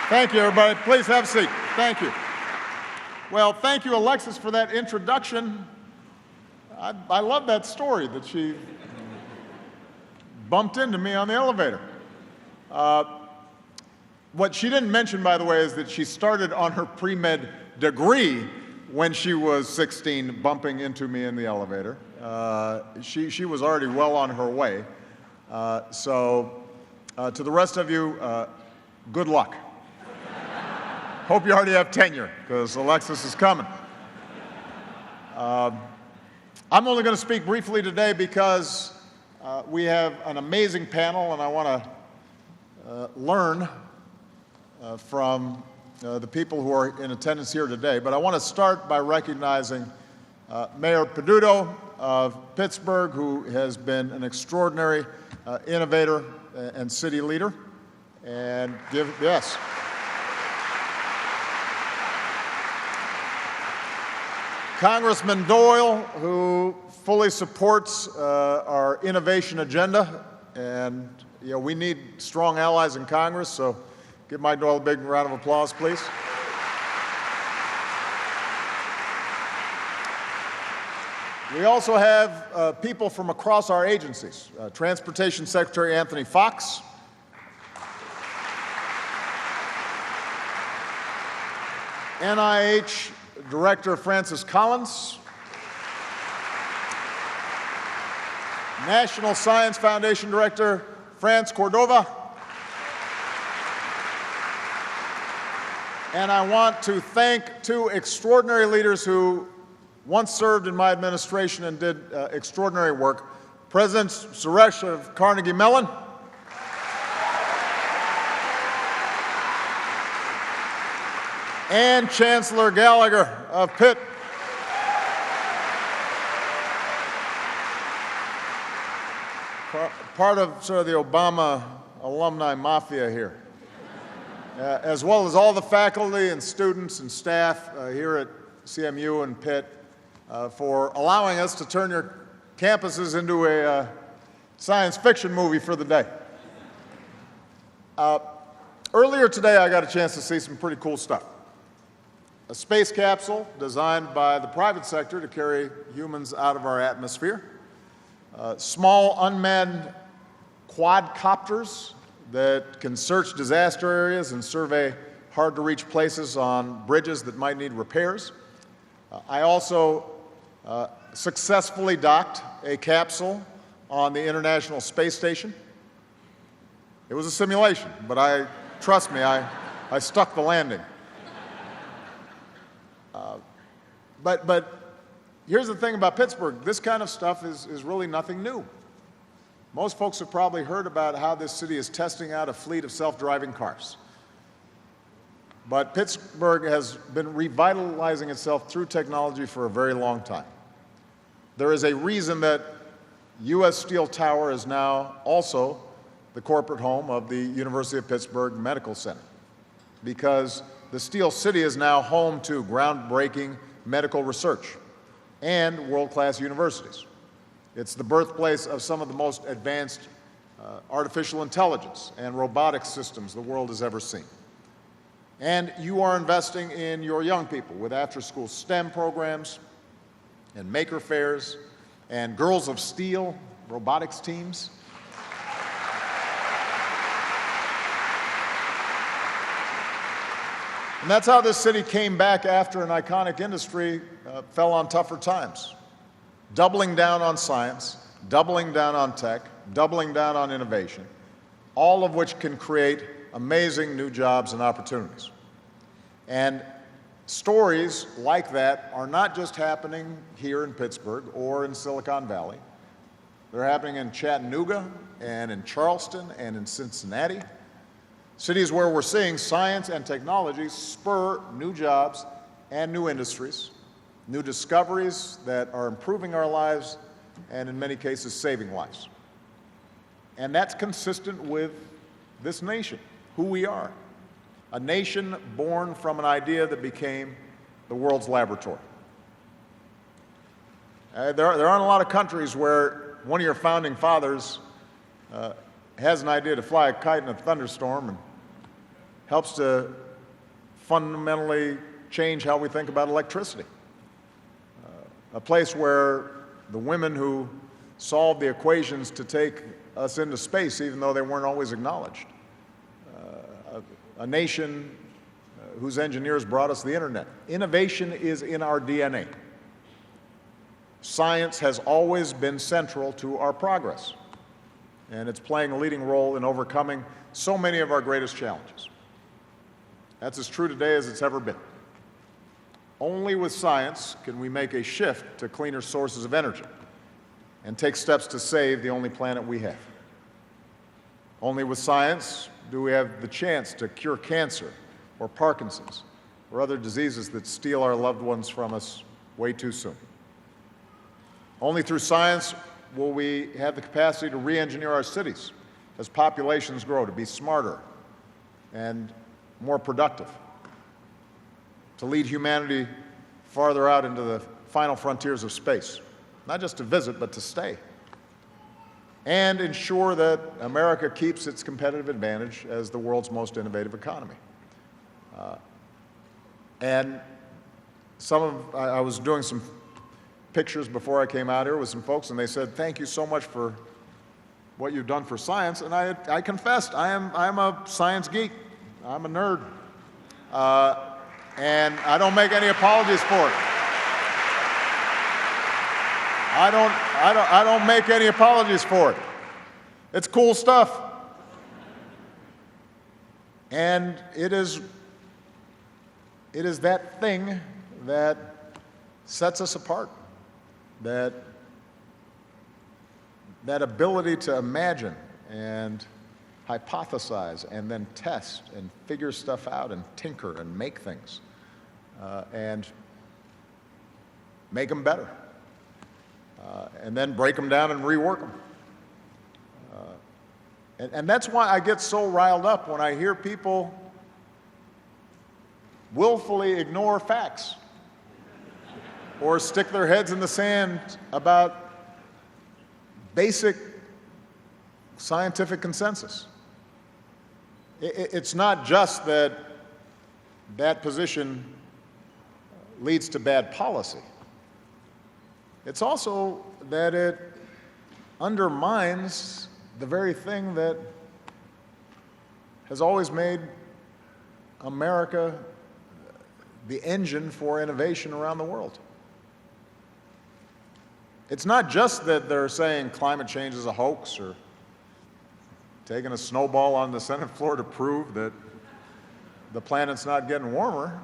Thank you, everybody. Please have a seat. Thank you. Well, thank you, Alexis, for that introduction. I love that story that she bumped into me on the elevator. What she didn't mention, by the way, is that she started on her pre-med degree when she was 16, bumping into me in the elevator. She was already well on her way. So to the rest of you, good luck. Hope you already have tenure, because Alexis is coming. I'm only going to speak briefly today because we have an amazing panel, and I want to learn from the people who are in attendance here today. But I want to start by recognizing Mayor Peduto of Pittsburgh, who has been an extraordinary innovator and city leader. And yes. Congressman Doyle, who fully supports our innovation agenda, and we need strong allies in Congress, so give Mike Doyle a big round of applause, please. We also have people from across our agencies. Transportation Secretary Anthony Fox, NIH Director Francis Collins, National Science Foundation Director France Cordova, and I want to thank two extraordinary leaders who once served in my administration and did extraordinary work. President Suresh of Carnegie Mellon, and Chancellor Gallagher of Pitt. Part of sort of the Obama alumni mafia here, as well as all the faculty and students and staff here at CMU and Pitt for allowing us to turn your campuses into a science fiction movie for the day. Earlier today, I got a chance to see some pretty cool stuff. A space capsule designed by the private sector to carry humans out of our atmosphere. Small unmanned quadcopters that can search disaster areas and survey hard-to-reach places on bridges that might need repairs. I also successfully docked a capsule on the International Space Station. It was a simulation, but trust me, I stuck the landing. But here's the thing about Pittsburgh. This kind of stuff is really nothing new. Most folks have probably heard about how this city is testing out a fleet of self-driving cars. But Pittsburgh has been revitalizing itself through technology for a very long time. There is a reason that U.S. Steel Tower is now also the corporate home of the University of Pittsburgh Medical Center, because the Steel City is now home to groundbreaking medical research and world-class universities. It's the birthplace of some of the most advanced artificial intelligence and robotics systems the world has ever seen. And you are investing in your young people with after-school STEM programs and maker fairs and Girls of Steel robotics teams. And that's how this city came back after an iconic industry fell on tougher times. Doubling down on science, doubling down on tech, doubling down on innovation, all of which can create amazing new jobs and opportunities. And stories like that are not just happening here in Pittsburgh or in Silicon Valley. They're happening in Chattanooga and in Charleston and in Cincinnati. Cities where we're seeing science and technology spur new jobs and new industries, new discoveries that are improving our lives and in many cases saving lives. And that's consistent with this nation, who we are. A nation born from an idea that became the world's laboratory. There aren't a lot of countries where one of your founding fathers has an idea to fly a kite in a thunderstorm and helps to fundamentally change how we think about electricity. A place where the women who solved the equations to take us into space, even though they weren't always acknowledged. A nation whose engineers brought us the internet. Innovation is in our DNA. Science has always been central to our progress, and it's playing a leading role in overcoming so many of our greatest challenges. That's as true today as it's ever been. Only with science can we make a shift to cleaner sources of energy and take steps to save the only planet we have. Only with science do we have the chance to cure cancer or Parkinson's or other diseases that steal our loved ones from us way too soon. Only through science will we have the capacity to re-engineer our cities as populations grow, to be smarter and more productive, to lead humanity farther out into the final frontiers of space, not just to visit, but to stay, and ensure that America keeps its competitive advantage as the world's most innovative economy. And I was doing some pictures before I came out here with some folks, and they said, "Thank you so much for what you've done for science." And I confessed, I'm a science geek. I'm a nerd. And I don't make any apologies for it. I don't make any apologies for it. It's cool stuff. And it is that thing that sets us apart. That ability to imagine and hypothesize and then test and figure stuff out and tinker and make things and make them better and then break them down and rework them. And that's why I get so riled up when I hear people willfully ignore facts or stick their heads in the sand about basic scientific consensus. It's not just that that position leads to bad policy. It's also that it undermines the very thing that has always made America the engine for innovation around the world. It's not just that they're saying climate change is a hoax or taking a snowball on the Senate floor to prove that the planet's not getting warmer.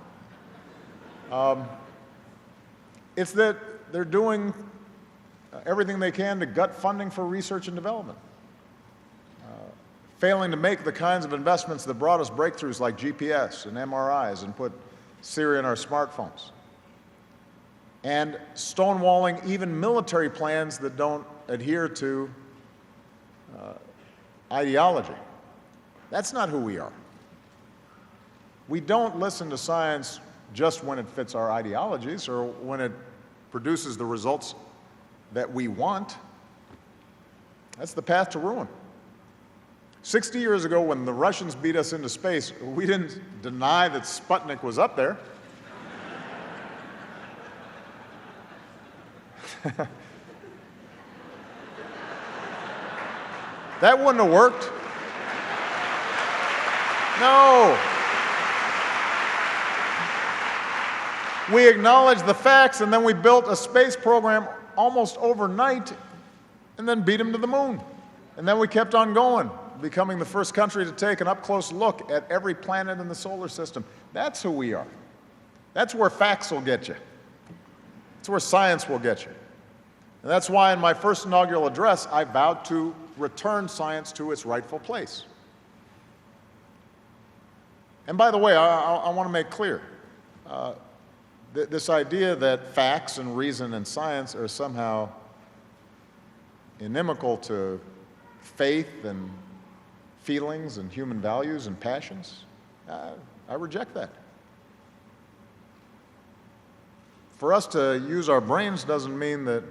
It's that they're doing everything they can to gut funding for research and development, failing to make the kinds of investments that brought us breakthroughs like GPS and MRIs and put Siri in our smartphones, and stonewalling even military plans that don't adhere to ideology. That's not who we are. We don't listen to science just when it fits our ideologies or when it produces the results that we want. That's the path to ruin. 60 years ago, when the Russians beat us into space, we didn't deny that Sputnik was up there. That wouldn't have worked. No. We acknowledged the facts, and then we built a space program almost overnight and then beat them to the moon. And then we kept on going, becoming the first country to take an up-close look at every planet in the solar system. That's who we are. That's where facts will get you. That's where science will get you. And that's why in my first inaugural address, I vowed to return science to its rightful place. And by the way, I want to make clear, this idea that facts and reason and science are somehow inimical to faith and feelings and human values and passions, I reject that. For us to use our brains doesn't mean that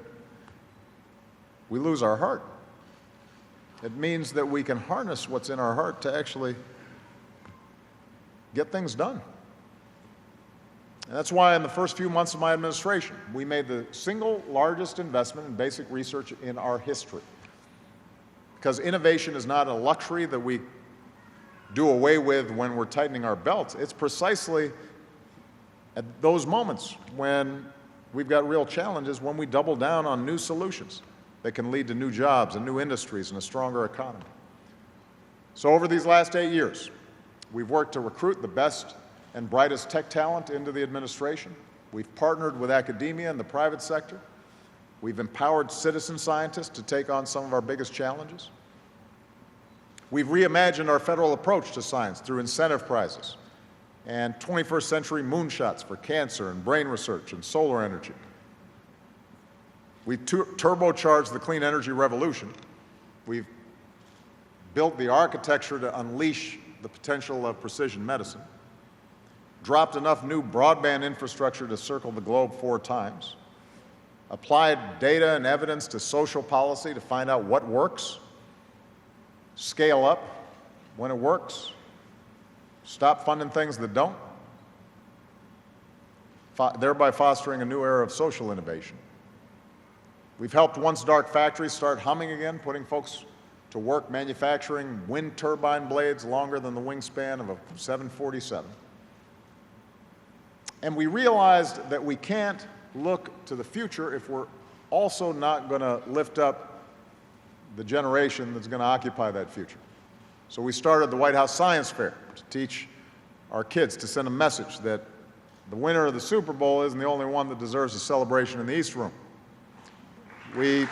we lose our heart. It means that we can harness what's in our heart to actually get things done. And that's why in the first few months of my administration, we made the single largest investment in basic research in our history. Because innovation is not a luxury that we do away with when we're tightening our belts. It's precisely at those moments when we've got real challenges, when we double down on new solutions that can lead to new jobs and new industries and a stronger economy. So over these last 8 years, we've worked to recruit the best and brightest tech talent into the administration. We've partnered with academia and the private sector. We've empowered citizen scientists to take on some of our biggest challenges. We've reimagined our federal approach to science through incentive prizes and 21st century moonshots for cancer and brain research and solar energy. We've turbocharged the clean energy revolution. We've built the architecture to unleash the potential of precision medicine, dropped enough new broadband infrastructure to circle the globe 4 times, applied data and evidence to social policy to find out what works, scale up when it works, stop funding things that don't, thereby fostering a new era of social innovation. We've helped once dark factories start humming again, putting folks to work manufacturing wind turbine blades longer than the wingspan of a 747. And we realized that we can't look to the future if we're also not going to lift up the generation that's going to occupy that future. So we started the White House Science Fair to teach our kids, to send a message that the winner of the Super Bowl isn't the only one that deserves a celebration in the East Room. We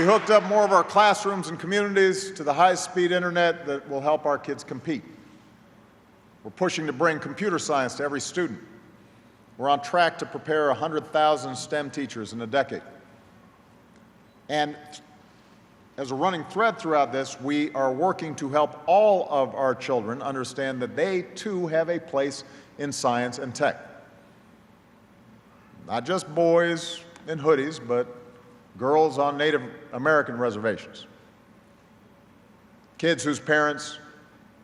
hooked up more of our classrooms and communities to the high-speed internet that will help our kids compete. We're pushing to bring computer science to every student. We're on track to prepare 100,000 STEM teachers in a decade. And as a running thread throughout this, we are working to help all of our children understand that they too have a place in science and tech. Not just boys in hoodies, but girls on Native American reservations, kids whose parents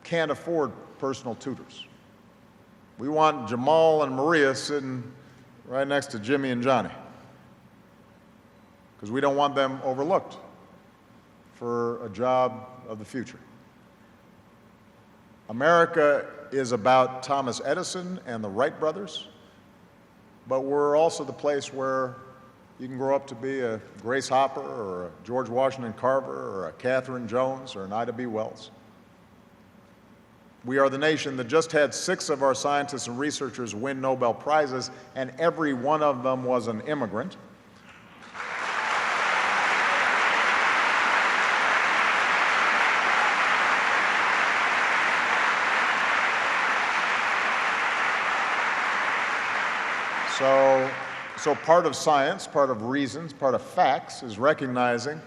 can't afford personal tutors. We want Jamal and Maria sitting right next to Jimmy and Johnny because we don't want them overlooked for a job of the future. America is about Thomas Edison and the Wright brothers, but we're also the place where you can grow up to be a Grace Hopper or a George Washington Carver or a Catherine Jones or an Ida B. Wells. We are the nation that just had 6 of our scientists and researchers win Nobel Prizes, and every one of them was an immigrant. So part of science, part of reasons, part of facts is recognizing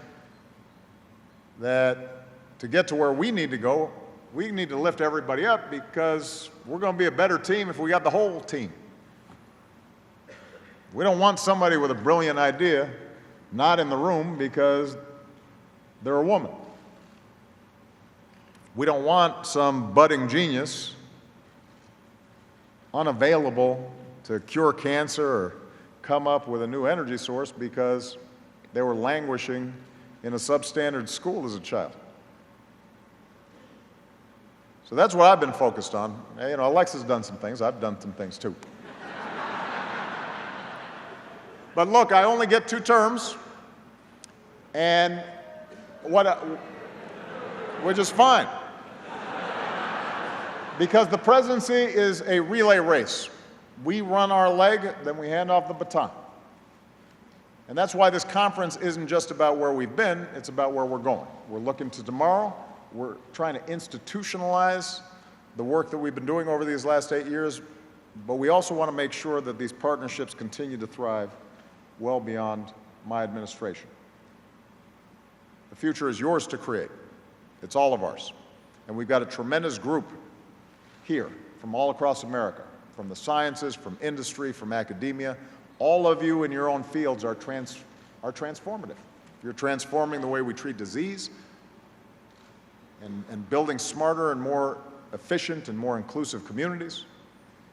that to get to where we need to go, we need to lift everybody up because we're going to be a better team if we got the whole team. We don't want somebody with a brilliant idea not in the room because they're a woman. We don't want some budding genius unavailable to cure cancer or come up with a new energy source because they were languishing in a substandard school as a child. So that's what I've been focused on. You know, Alexa's done some things. I've done some things too. But look, I only get 2 terms, and which is fine. Because the presidency is a relay race. We run our leg, then we hand off the baton. And that's why this conference isn't just about where we've been, it's about where we're going. We're looking to tomorrow. We're trying to institutionalize the work that we've been doing over these last 8 years, but we also want to make sure that these partnerships continue to thrive well beyond my administration. The future is yours to create. It's all of ours. And we've got a tremendous group here from all across America, from the sciences, from industry, from academia. All of you in your own fields are transformative. You're transforming the way we treat disease and building smarter and more efficient and more inclusive communities.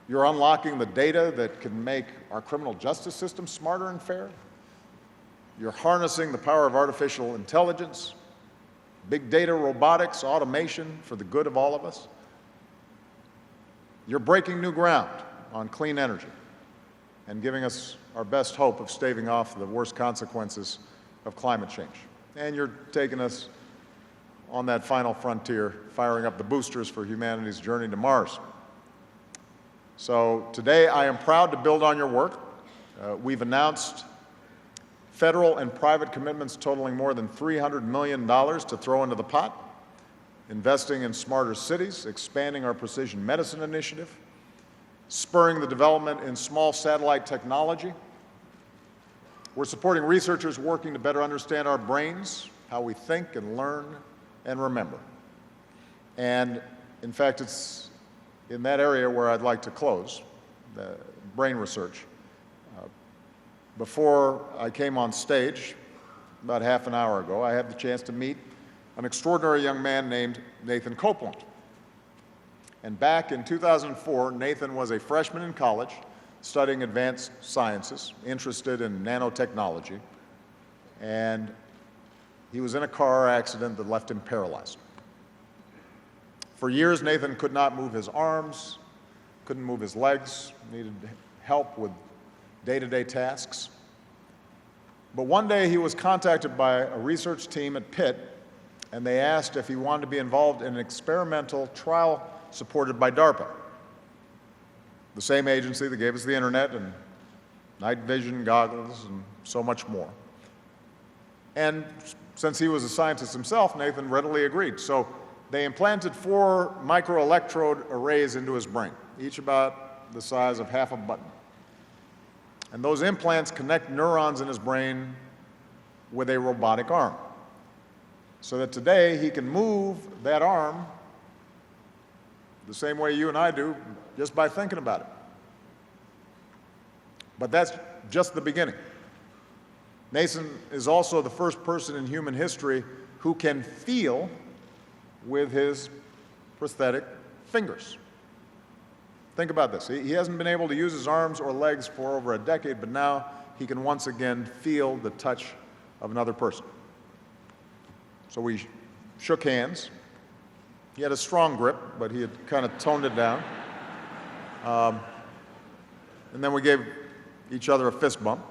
You're unlocking the data that can make our criminal justice system smarter and fair. You're harnessing the power of artificial intelligence, big data, robotics, automation for the good of all of us. You're breaking new ground on clean energy and giving us our best hope of staving off the worst consequences of climate change. And you're taking us on that final frontier, firing up the boosters for humanity's journey to Mars. So today I am proud to build on your work. We've announced federal and private commitments totaling more than $300 million to throw into the pot, investing in smarter cities, expanding our precision medicine initiative, spurring the development in small satellite technology. We're supporting researchers working to better understand our brains, how we think and learn and remember. And in fact, it's in that area where I'd like to close, the brain research. Before I came on stage, about half an hour ago, I had the chance to meet an extraordinary young man named Nathan Copeland. And back in 2004, Nathan was a freshman in college studying advanced sciences, interested in nanotechnology, and he was in a car accident that left him paralyzed. For years, Nathan could not move his arms, couldn't move his legs, needed help with day-to-day tasks. But one day he was contacted by a research team at Pitt, and they asked if he wanted to be involved in an experimental trial supported by DARPA, the same agency that gave us the internet and night vision goggles and so much more. And since he was a scientist himself, Nathan readily agreed. So they implanted 4 microelectrode arrays into his brain, each about the size of half a button. And those implants connect neurons in his brain with a robotic arm, so that today he can move that arm the same way you and I do, just by thinking about it. But that's just the beginning. Nathan is also the first person in human history who can feel with his prosthetic fingers. Think about this. He hasn't been able to use his arms or legs for over a decade, but now he can once again feel the touch of another person. So we shook hands. He had a strong grip, but he had kind of toned it down. And then we gave each other a fist bump.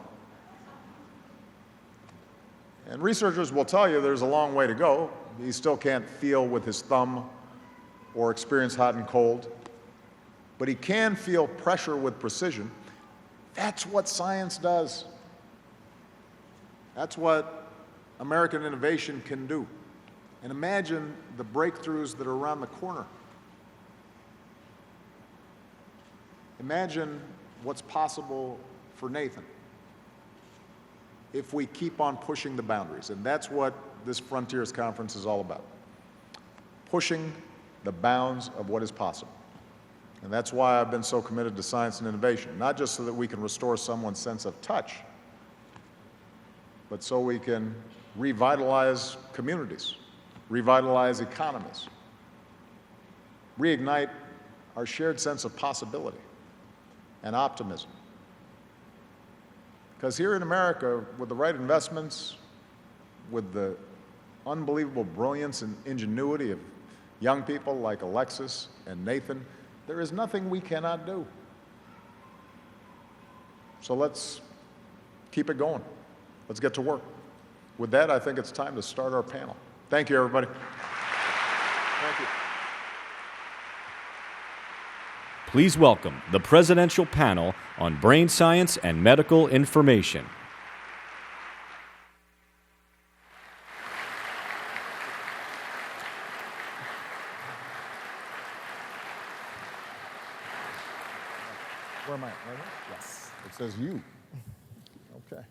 And researchers will tell you there's a long way to go. He still can't feel with his thumb or experience hot and cold, but he can feel pressure with precision. That's what science does. That's what American innovation can do. And imagine the breakthroughs that are around the corner. Imagine what's possible for Nathan if we keep on pushing the boundaries. And that's what this Frontiers Conference is all about. Pushing the bounds of what is possible. And that's why I've been so committed to science and innovation, not just so that we can restore someone's sense of touch, but so we can revitalize communities, revitalize economies, reignite our shared sense of possibility and optimism. Because here in America, with the right investments, with the unbelievable brilliance and ingenuity of young people like Alexis and Nathan, there is nothing we cannot do. So let's keep it going. Let's get to work. With that, I think it's time to start our panel. Thank you, everybody. Thank you. Please welcome the Presidential Panel on Brain Science and Medical Information. Where am I? Right here? Yes. It says you. Okay.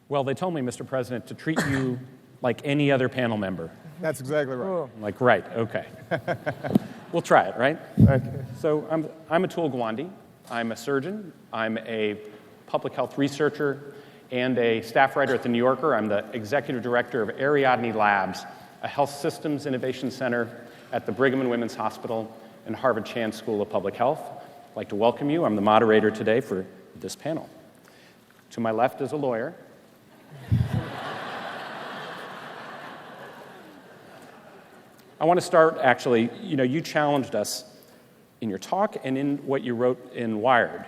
Well, they told me, Mr. President, to treat you like any other panel member. That's exactly right. I'm like, right, okay. We'll try it, right? Okay. So I'm Atul Gawande. I'm a surgeon. I'm a public health researcher. and a staff writer at The New Yorker. I'm the executive director of Ariadne Labs, a health systems innovation center at the Brigham and Women's Hospital and Harvard Chan School of Public Health. I'd like to welcome you. I'm the moderator today for this panel. To my left is a lawyer. I want to start, actually, you challenged us in your talk and in what you wrote in Wired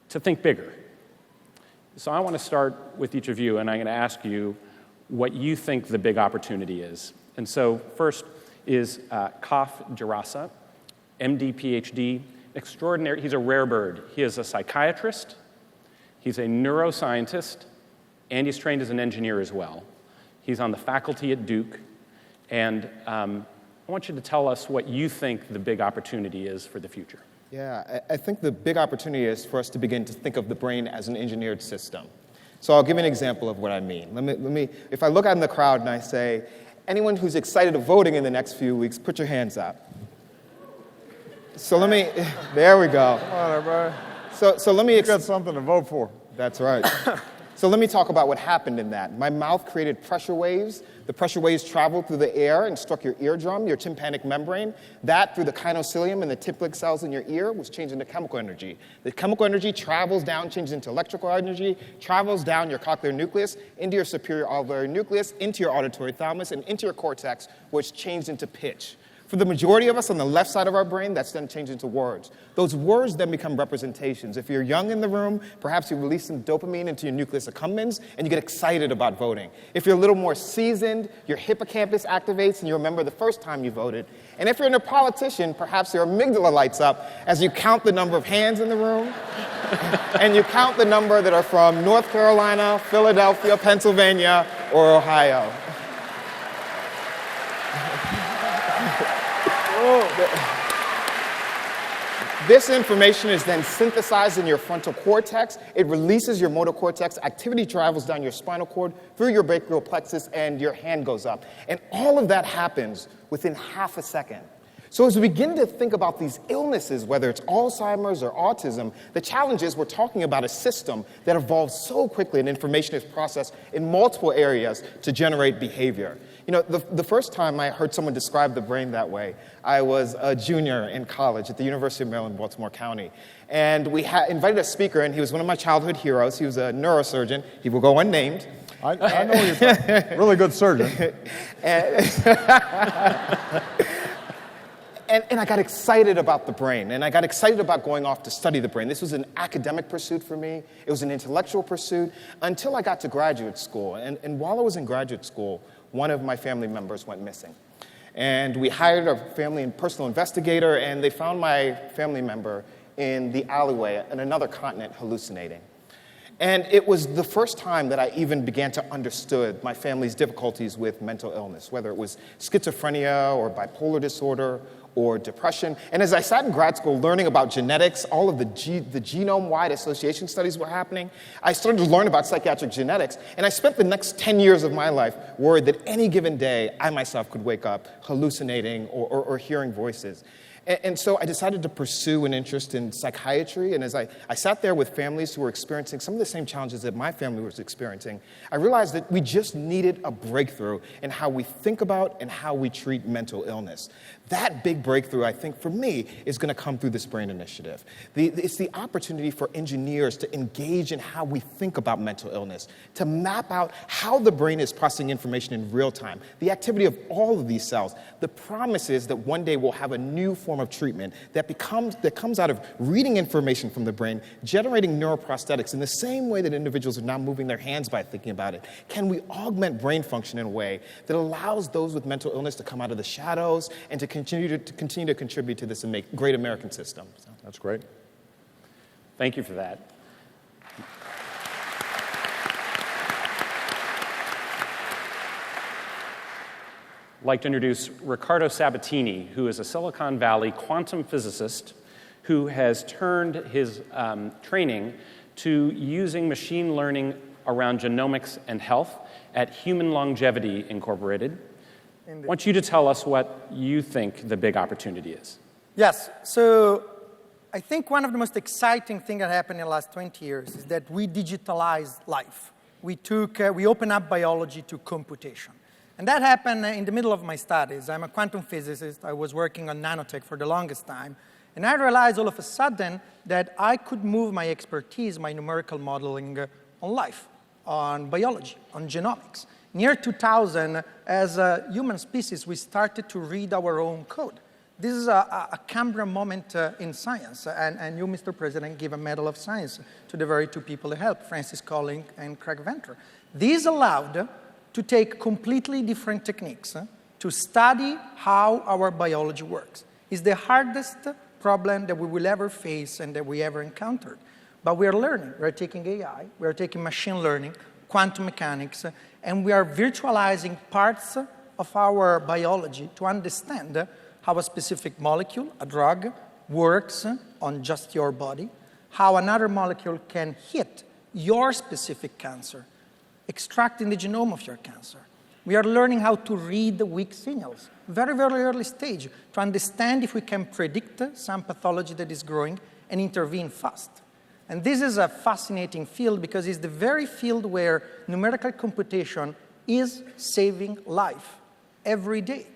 to think bigger. So I want to start with each of you, and I'm going to ask you what you think the big opportunity is. And so first is Kaf Jarasa, MD, PhD, extraordinary. He's a rare bird. He is a psychiatrist, he's a neuroscientist, and he's trained as an engineer as well. He's on the faculty at Duke, and I want you to tell us what you think the big opportunity is for the future. Yeah, I think the big opportunity is for us to begin to think of the brain as an engineered system. So I'll give you an example of what I mean. Let me. If I look out in the crowd and I say, anyone who's excited of voting in the next few weeks, put your hands up. So there we go. Come on, everybody. So let me. You got something to vote for. That's right. So let me talk about what happened in that. My mouth created pressure waves. The pressure waves traveled through the air and struck your eardrum, your tympanic membrane. That, through the kinocilium and the tympanic cells in your ear, was changed into chemical energy. The chemical energy travels down, changes into electrical energy, travels down your cochlear nucleus, into your superior alveolar nucleus, into your auditory thalamus, and into your cortex, where it's changed into pitch. For the majority of us on the left side of our brain, that's then changed into words. Those words then become representations. If you're young in the room, perhaps you release some dopamine into your nucleus accumbens, and you get excited about voting. If you're a little more seasoned, your hippocampus activates, and you remember the first time you voted. And if you're a politician, perhaps your amygdala lights up as you count the number of hands in the room, and you count the number that are from North Carolina, Philadelphia, Pennsylvania, or Ohio. This information is then synthesized in your frontal cortex. It releases your motor cortex. Activity travels down your spinal cord, through your brachial plexus, and your hand goes up. And all of that happens within half a second. So as we begin to think about these illnesses, whether it's Alzheimer's or autism, the challenge is we're talking about a system that evolves so quickly and information is processed in multiple areas to generate behavior. The first time I heard someone describe the brain that way, I was a junior in college at the University of Mellon, Baltimore County. And we invited a speaker, and he was one of my childhood heroes. He was a neurosurgeon. He will go unnamed. I know you're talking. Really good surgeon. And I got excited about the brain, and I got excited about going off to study the brain. This was an academic pursuit for me. It was an intellectual pursuit until I got to graduate school. And while I was in graduate school, one of my family members went missing. And we hired a family and personal investigator, and they found my family member in the alleyway in another continent hallucinating. And it was the first time that I even began to understand my family's difficulties with mental illness, whether it was schizophrenia or bipolar disorder or depression. And as I sat in grad school learning about genetics, all of the genome-wide association studies were happening, I started to learn about psychiatric genetics, and I spent the next 10 years of my life worried that any given day I myself could wake up hallucinating or hearing voices. And so I decided to pursue an interest in psychiatry, and as I sat there with families who were experiencing some of the same challenges that my family was experiencing, I realized that we just needed a breakthrough in how we think about and how we treat mental illness. That big breakthrough, I think, for me, is going to come through this BRAIN initiative. It's the opportunity for engineers to engage in how we think about mental illness, to map out how the brain is processing information in real time, the activity of all of these cells. The promise is that one day we'll have a new form of treatment that comes out of reading information from the brain, generating neuroprosthetics in the same way that individuals are now moving their hands by thinking about it. Can we augment brain function in a way that allows those with mental illness to come out of the shadows and to continue to contribute to this great American system? So. That's great. Thank you for that. I'd like to introduce Riccardo Sabatini, who is a Silicon Valley quantum physicist who has turned his training to using machine learning around genomics and health at Human Longevity Incorporated. I want you to tell us what you think the big opportunity is. Yes. So I think one of the most exciting things that happened in the last 20 years is that we digitalized life. We opened up biology to computation. And that happened in the middle of my studies. I'm a quantum physicist. I was working on nanotech for the longest time. And I realized all of a sudden that I could move my expertise, my numerical modeling, on life, on biology, on genomics. In year 2000, as a human species, we started to read our own code. This is a Cambrian moment in science. And you, Mr. President, give a Medal of Science to the very two people that helped, Francis Collins and Craig Venter. This allowed to take completely different techniques to study how our biology works. It's the hardest problem that we will ever face and that we ever encountered. But we are learning. We are taking AI, we are taking machine learning, quantum mechanics, and we are virtualizing parts of our biology to understand how a specific molecule, a drug, works on just your body, how another molecule can hit your specific cancer, extracting the genome of your cancer. We are learning how to read the weak signals, very, very early stage, to understand if we can predict some pathology that is growing and intervene fast. And this is a fascinating field because it's the very field where numerical computation is saving life every day.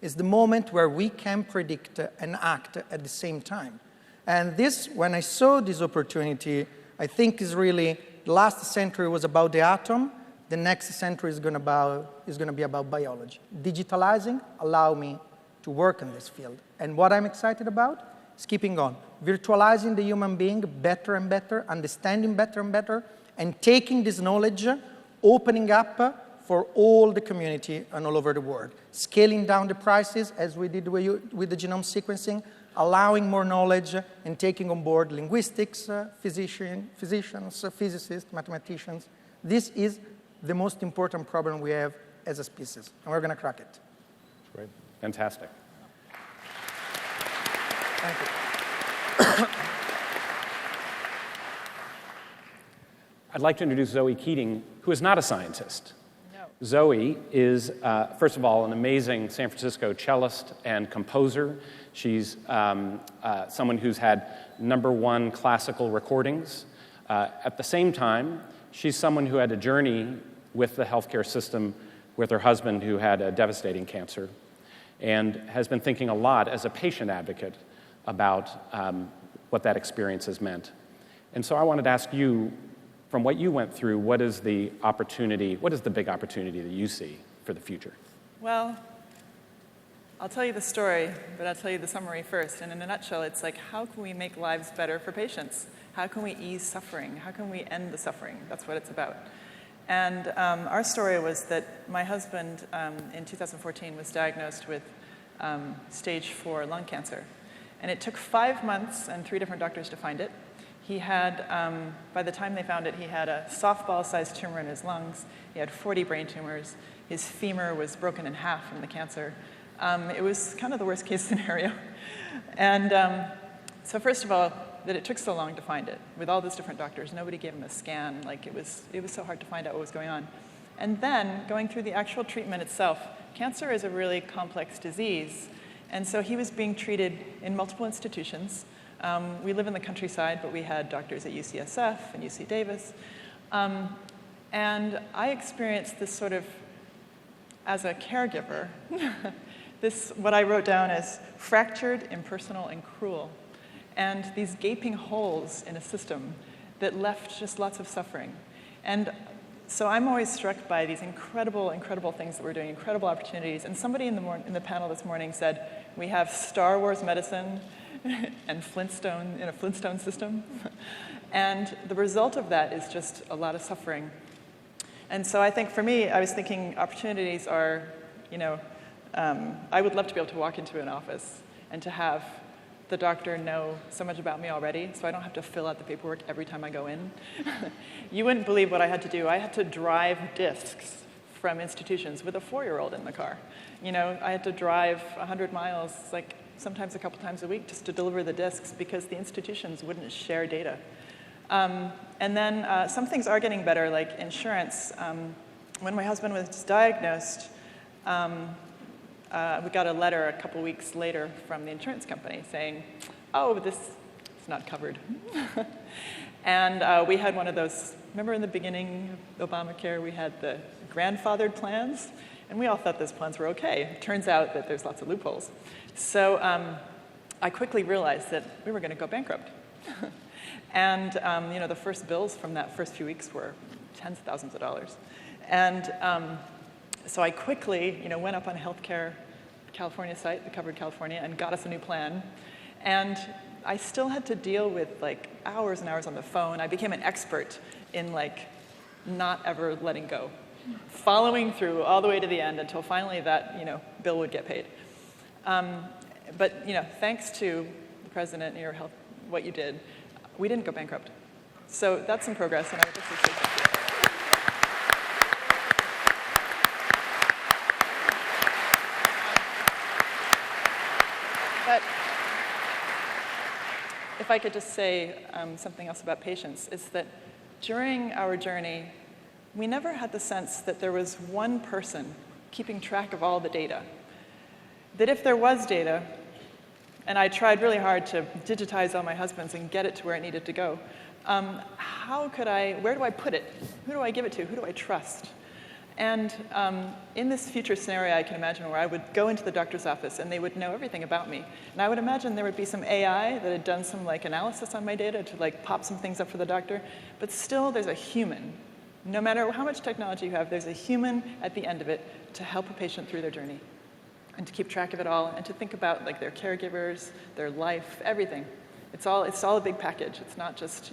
Is the moment where we can predict and act at the same time. And this, when I saw this opportunity, I think is really, the last century was about the atom, the next century is going to be about biology. Digitalizing allow me to work in this field. And what I'm excited about is keeping on, virtualizing the human being better and better, understanding better and better, and taking this knowledge, opening up for all the community and all over the world. Scaling down the prices, as we did with the genome sequencing, allowing more knowledge and taking on board linguistics, physicians, physicists, mathematicians. This is the most important problem we have as a species, and we're going to crack it. Great. Fantastic. Thank you. I'd like to introduce Zoe Keating, who is not a scientist. Zoe is, first of all, an amazing San Francisco cellist and composer. She's someone who's had #1 classical recordings. At the same time, she's someone who had a journey with the healthcare system with her husband who had a devastating cancer and has been thinking a lot as a patient advocate about what that experience has meant. And so I wanted to ask you, from what you went through, what is the big opportunity that you see for the future? Well, I'll tell you the story, but I'll tell you the summary first. And in a nutshell, it's like, how can we make lives better for patients? How can we ease suffering? How can we end the suffering? That's what it's about. And our story was that my husband, in 2014, was diagnosed with stage 4 lung cancer. And it took 5 months and 3 different doctors to find it. He had, by the time they found it, he had a softball-sized tumor in his lungs. He had 40 brain tumors. His femur was broken in half from the cancer. It was kind of the worst-case scenario. And so first of all, that it took so long to find it. With all those different doctors, nobody gave him a scan. Like, it was so hard to find out what was going on. And then, going through the actual treatment itself, cancer is a really complex disease. And so he was being treated in multiple institutions. We live in the countryside, but we had doctors at UCSF and UC Davis. And I experienced this sort of, as a caregiver, what I wrote down as fractured, impersonal, and cruel. And these gaping holes in a system that left just lots of suffering. And so I'm always struck by these incredible, incredible things that we're doing, incredible opportunities. And somebody in the panel this morning said, we have Star Wars medicine and Flintstone in a Flintstone system. And the result of that is just a lot of suffering. And so I think for me, I was thinking opportunities are, I would love to be able to walk into an office and to have the doctor know so much about me already, so I don't have to fill out the paperwork every time I go in. You wouldn't believe what I had to do. I had to drive discs from institutions with a 4-year-old in the car. I had to drive 100 miles, like sometimes a couple times a week, just to deliver the discs because the institutions wouldn't share data. And then some things are getting better, like insurance. When my husband was diagnosed, we got a letter a couple weeks later from the insurance company saying, oh, it's not covered. And we had one of those, remember in the beginning of Obamacare, we had the grandfathered plans, and we all thought those plans were okay. It turns out that there's lots of loopholes. So I quickly realized that we were going to go bankrupt. And the first bills from that first few weeks were tens of thousands of dollars. And so I quickly went up on healthcare California site, the Covered California, and got us a new plan. And I still had to deal with hours and hours on the phone. I became an expert in not ever letting go, following through all the way to the end until finally that bill would get paid. But thanks to the president and your health, what you did, we didn't go bankrupt. So that's some progress, and I would just say thank you. But if I could just say something else about patience, is that during our journey, we never had the sense that there was one person keeping track of all the data. That if there was data, and I tried really hard to digitize all my husbands and get it to where it needed to go, where do I put it? Who do I give it to? Who do I trust? And in this future scenario, I can imagine where I would go into the doctor's office and they would know everything about me. And I would imagine there would be some AI that had done some analysis on my data to pop some things up for the doctor. But still, there's a human. No matter how much technology you have, there's a human at the end of it to help a patient through their journey and to keep track of it all and to think about their caregivers, their life, everything. It's all a big package. It's not just,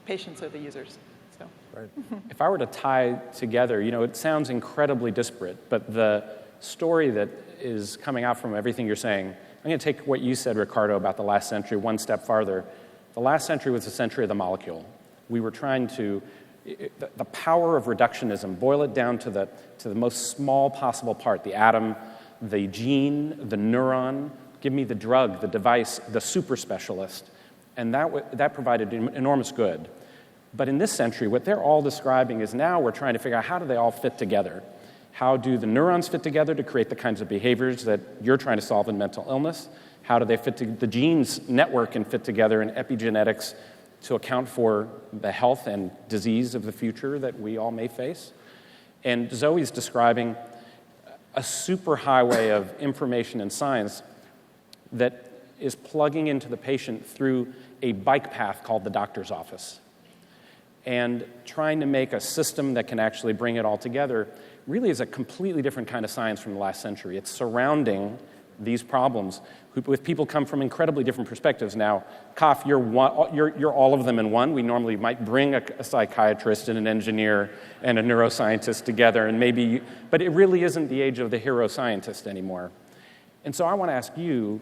patients are the users. So. Right. If I were to tie together, it sounds incredibly disparate, but the story that is coming out from everything you're saying, I'm going to take what you said, Ricardo, about the last century one step farther. The last century was the century of the molecule. We were trying to, the power of reductionism, boil it down to the most small possible part, the atom, the gene, the neuron, give me the drug, the device, the super specialist, and that provided enormous good. But in this century, what they're all describing is now we're trying to figure out how do they all fit together. How do the neurons fit together to create the kinds of behaviors that you're trying to solve in mental illness? How do they the genes network and fit together in epigenetics to account for the health and disease of the future that we all may face? And Zoe's describing a superhighway of information and science that is plugging into the patient through a bike path called the doctor's office, and trying to make a system that can actually bring it all together really is a completely different kind of science from the last century. It's surrounding these problems with people come from incredibly different perspectives. Now, Kaf, you're all of them in one. We normally might bring a psychiatrist and an engineer and a neuroscientist together, and but it really isn't the age of the hero scientist anymore. And so I want to ask you,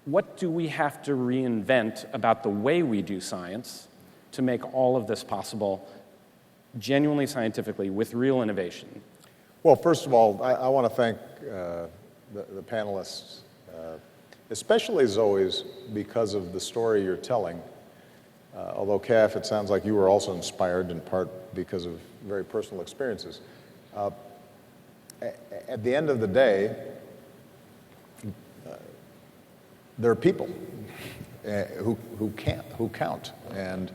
what do we have to reinvent about the way we do science to make all of this possible genuinely scientifically with real innovation? Well, first of all, I want to thank the panelists, especially Zoe's, because of the story you're telling. Although, Kaf, it sounds like you were also inspired in part because of very personal experiences. At the end of the day, there are people who count, and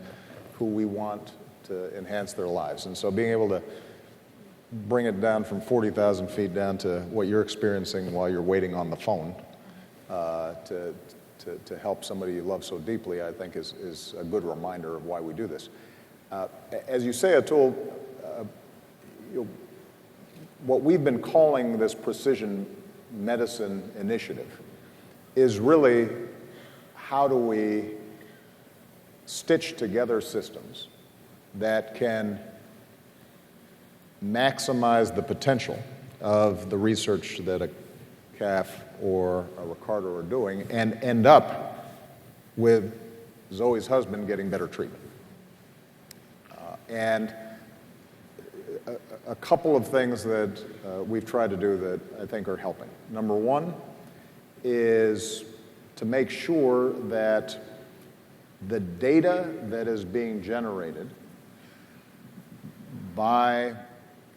who we want to enhance their lives. And so being able to bring it down from 40,000 feet down to what you're experiencing while you're waiting on the phone to help somebody you love so deeply, I think is a good reminder of why we do this. As you say, Atul, what we've been calling this precision medicine initiative is really how do we stitch together systems that can maximize the potential of the research that a Kaf or a Ricardo are doing and end up with Zoe's husband getting better treatment. And a couple of things that we've tried to do that I think are helping. Number one is to make sure that the data that is being generated by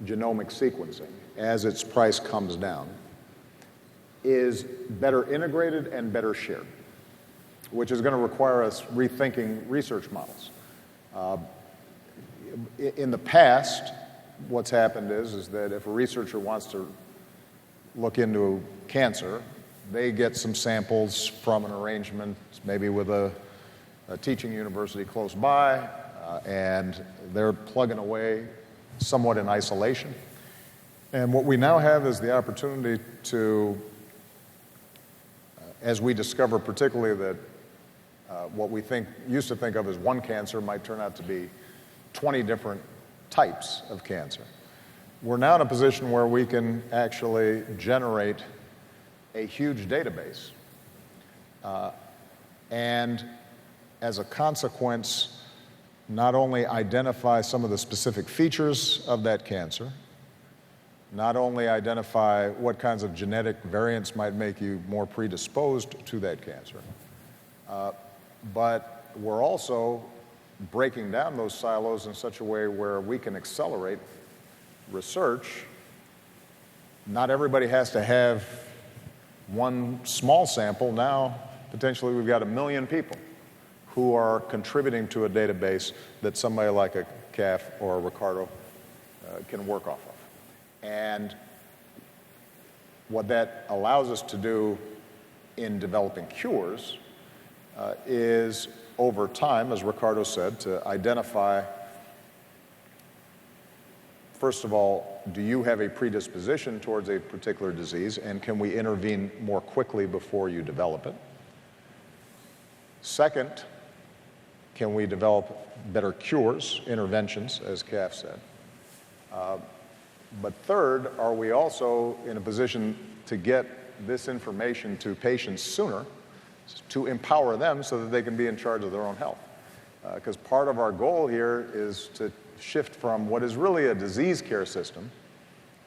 genomic sequencing as its price comes down is better integrated and better shared. which is going to require us rethinking research models. In the past, what's happened is that if a researcher wants to look into cancer, they get some samples from an arrangement, maybe with a teaching university close by, and they're plugging away somewhat in isolation. And what we now have is the opportunity to, as we discover particularly that what we used to think of as one cancer might turn out to be 20 different types of cancer. We're now in a position where we can actually generate a huge database. And as a consequence, not only identify some of the specific features of that cancer, not only identify what kinds of genetic variants might make you more predisposed to that cancer, but we're also breaking down those silos in such a way where we can accelerate research. Not everybody has to have one small sample. Now, potentially, we've got 1 million people who are contributing to a database that somebody like a CAF or a Ricardo can work off of. And what that allows us to do in developing cures is, over time, as Ricardo said, to identify, first of all, do you have a predisposition towards a particular disease, and can we intervene more quickly before you develop it? Second, can we develop better cures, interventions, as CAF said? But third, are we also in a position to get this information to patients sooner, to empower them so that they can be in charge of their own health? Because part of our goal here is to shift from what is really a disease care system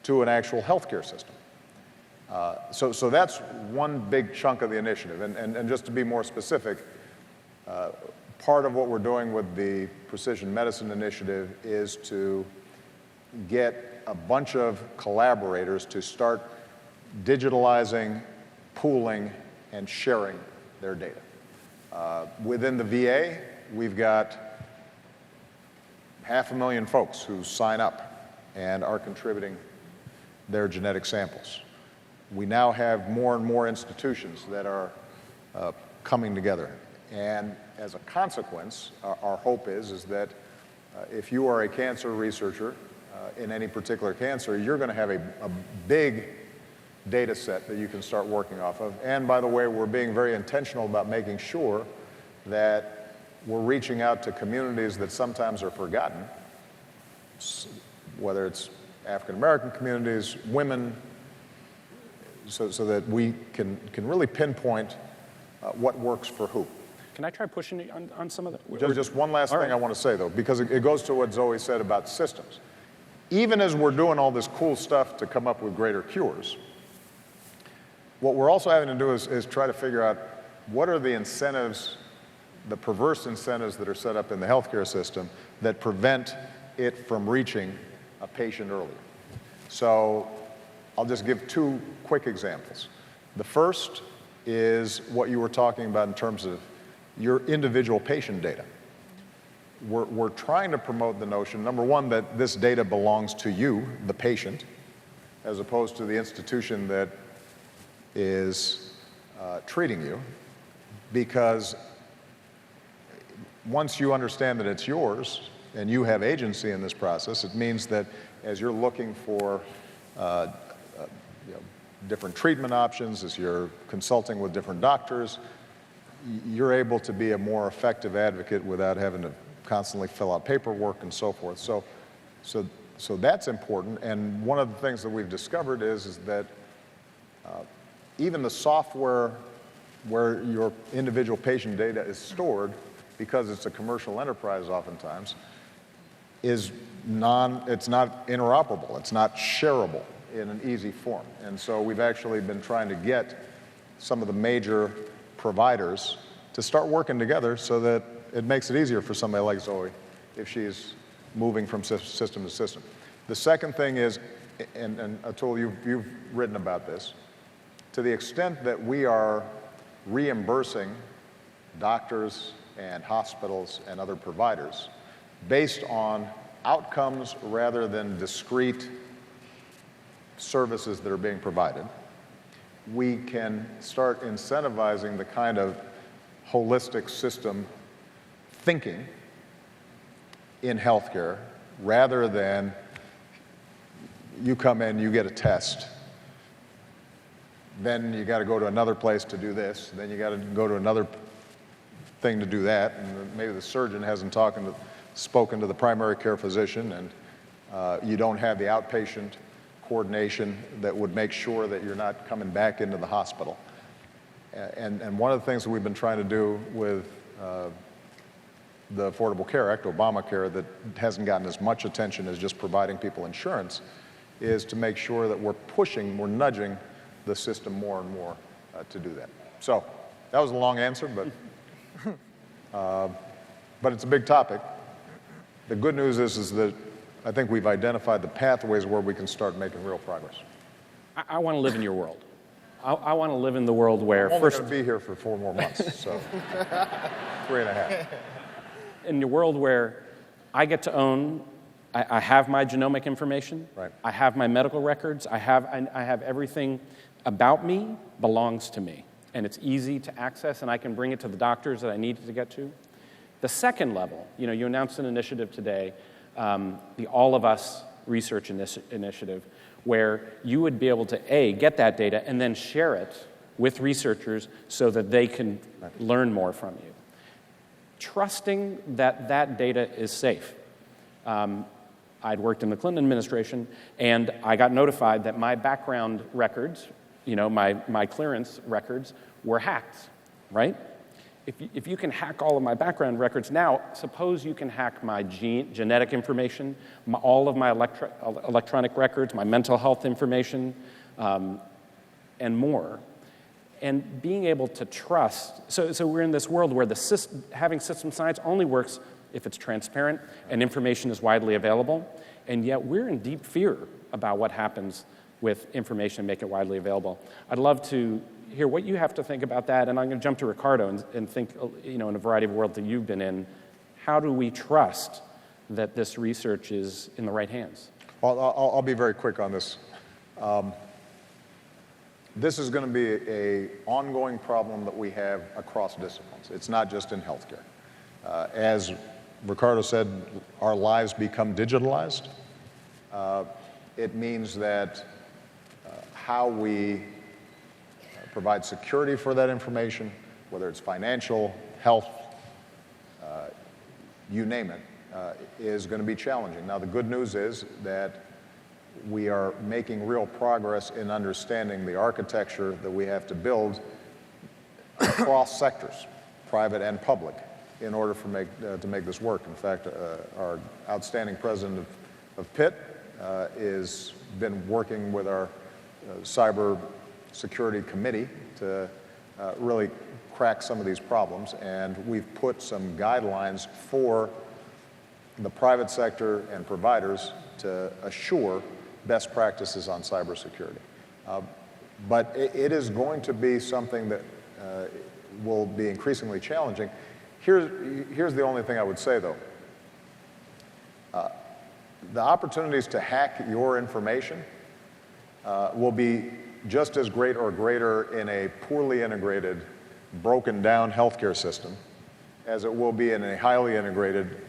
to an actual healthcare system. So that's one big chunk of the initiative. And just to be more specific, part of what we're doing with the Precision Medicine Initiative is to get a bunch of collaborators to start digitalizing, pooling, and sharing their data. Within the VA, we've got 500,000 folks who sign up and are contributing their genetic samples. We now have more and more institutions that are coming together. And as a consequence, our hope is that if you are a cancer researcher in any particular cancer, you're going to have a big data set that you can start working off of. And by the way, we're being very intentional about making sure that we're reaching out to communities that sometimes are forgotten, whether it's African American communities, women, so that we can really pinpoint what works for who. Can I try pushing on some of the... Just one last thing I want to say, though, because it goes to what Zoe said about systems. Even as we're doing all this cool stuff to come up with greater cures, what we're also having to do is try to figure out what are the incentives, the perverse incentives that are set up in the healthcare system that prevent it from reaching a patient earlier. So I'll just give 2 quick examples. The first is what you were talking about in terms of your individual patient data. We're trying to promote the notion, number one, that this data belongs to you, the patient, as opposed to the institution that is treating you, because once you understand that it's yours and you have agency in this process, it means that as you're looking for different treatment options, as you're consulting with different doctors, you're able to be a more effective advocate without having to constantly fill out paperwork and so forth. So that's important. And one of the things that we've discovered is that even the software where your individual patient data is stored, because it's a commercial enterprise oftentimes, it's not interoperable. It's not shareable in an easy form. And so we've actually been trying to get some of the major providers to start working together so that it makes it easier for somebody like Zoe if she's moving from system to system. The second thing is, and Atul, you've written about this, to the extent that we are reimbursing doctors and hospitals and other providers based on outcomes rather than discrete services that are being provided, we can start incentivizing the kind of holistic system thinking in healthcare rather than you come in, you get a test, then you got to go to another place to do this, then you got to go to another thing to do that, and maybe the surgeon hasn't spoken to the primary care physician, and you don't have the outpatient coordination that would make sure that you're not coming back into the hospital. And one of the things that we've been trying to do with the Affordable Care Act, Obamacare, that hasn't gotten as much attention as just providing people insurance, is to make sure that we're nudging the system more and more to do that. So that was a long answer, but it's a big topic. The good news is that I think we've identified the pathways where we can start making real progress. I want to live in your world. I want to live in the world where I'm only going to be here for 4 more months, so 3.5. In your world where I get to own, I have my genomic information, right. I have my medical records, I have everything about me belongs to me, and it's easy to access, and I can bring it to the doctors that I need to get to. The second level, you announced an initiative today, the All of Us research initiative, where you would be able to, get that data and then share it with researchers so that they can learn more from you. Trusting that that data is safe. I'd worked in the Clinton administration, and I got notified that my background records, my clearance records, were hacked, right? If you can hack all of my background records now, suppose you can hack my genetic information, all of my electronic records, my mental health information, and more. And being able to trust, so we're in this world where having system science only works if it's transparent and information is widely available, and yet we're in deep fear about what happens with information and make it widely available. I'd love to hear what you have to think about that, and I'm going to jump to Ricardo and think, in a variety of worlds that you've been in, how do we trust that this research is in the right hands? Well, I'll be very quick on this. This is going to be an ongoing problem that we have across disciplines. It's not just in healthcare. As Ricardo said, our lives become digitalized. It means that how we provide security for that information, whether it's financial, health, you name it, is going to be challenging. Now, the good news is that we are making real progress in understanding the architecture that we have to build across sectors, private and public, in order to make this work. In fact, our outstanding president of Pitt has been working with our cyber security committee to really crack some of these problems, and we've put some guidelines for the private sector and providers to assure best practices on cybersecurity. But it is going to be something that will be increasingly challenging. Here's the only thing I would say, though. The opportunities to hack your information will be just as great or greater in a poorly integrated, broken down healthcare system as it will be in a highly integrated,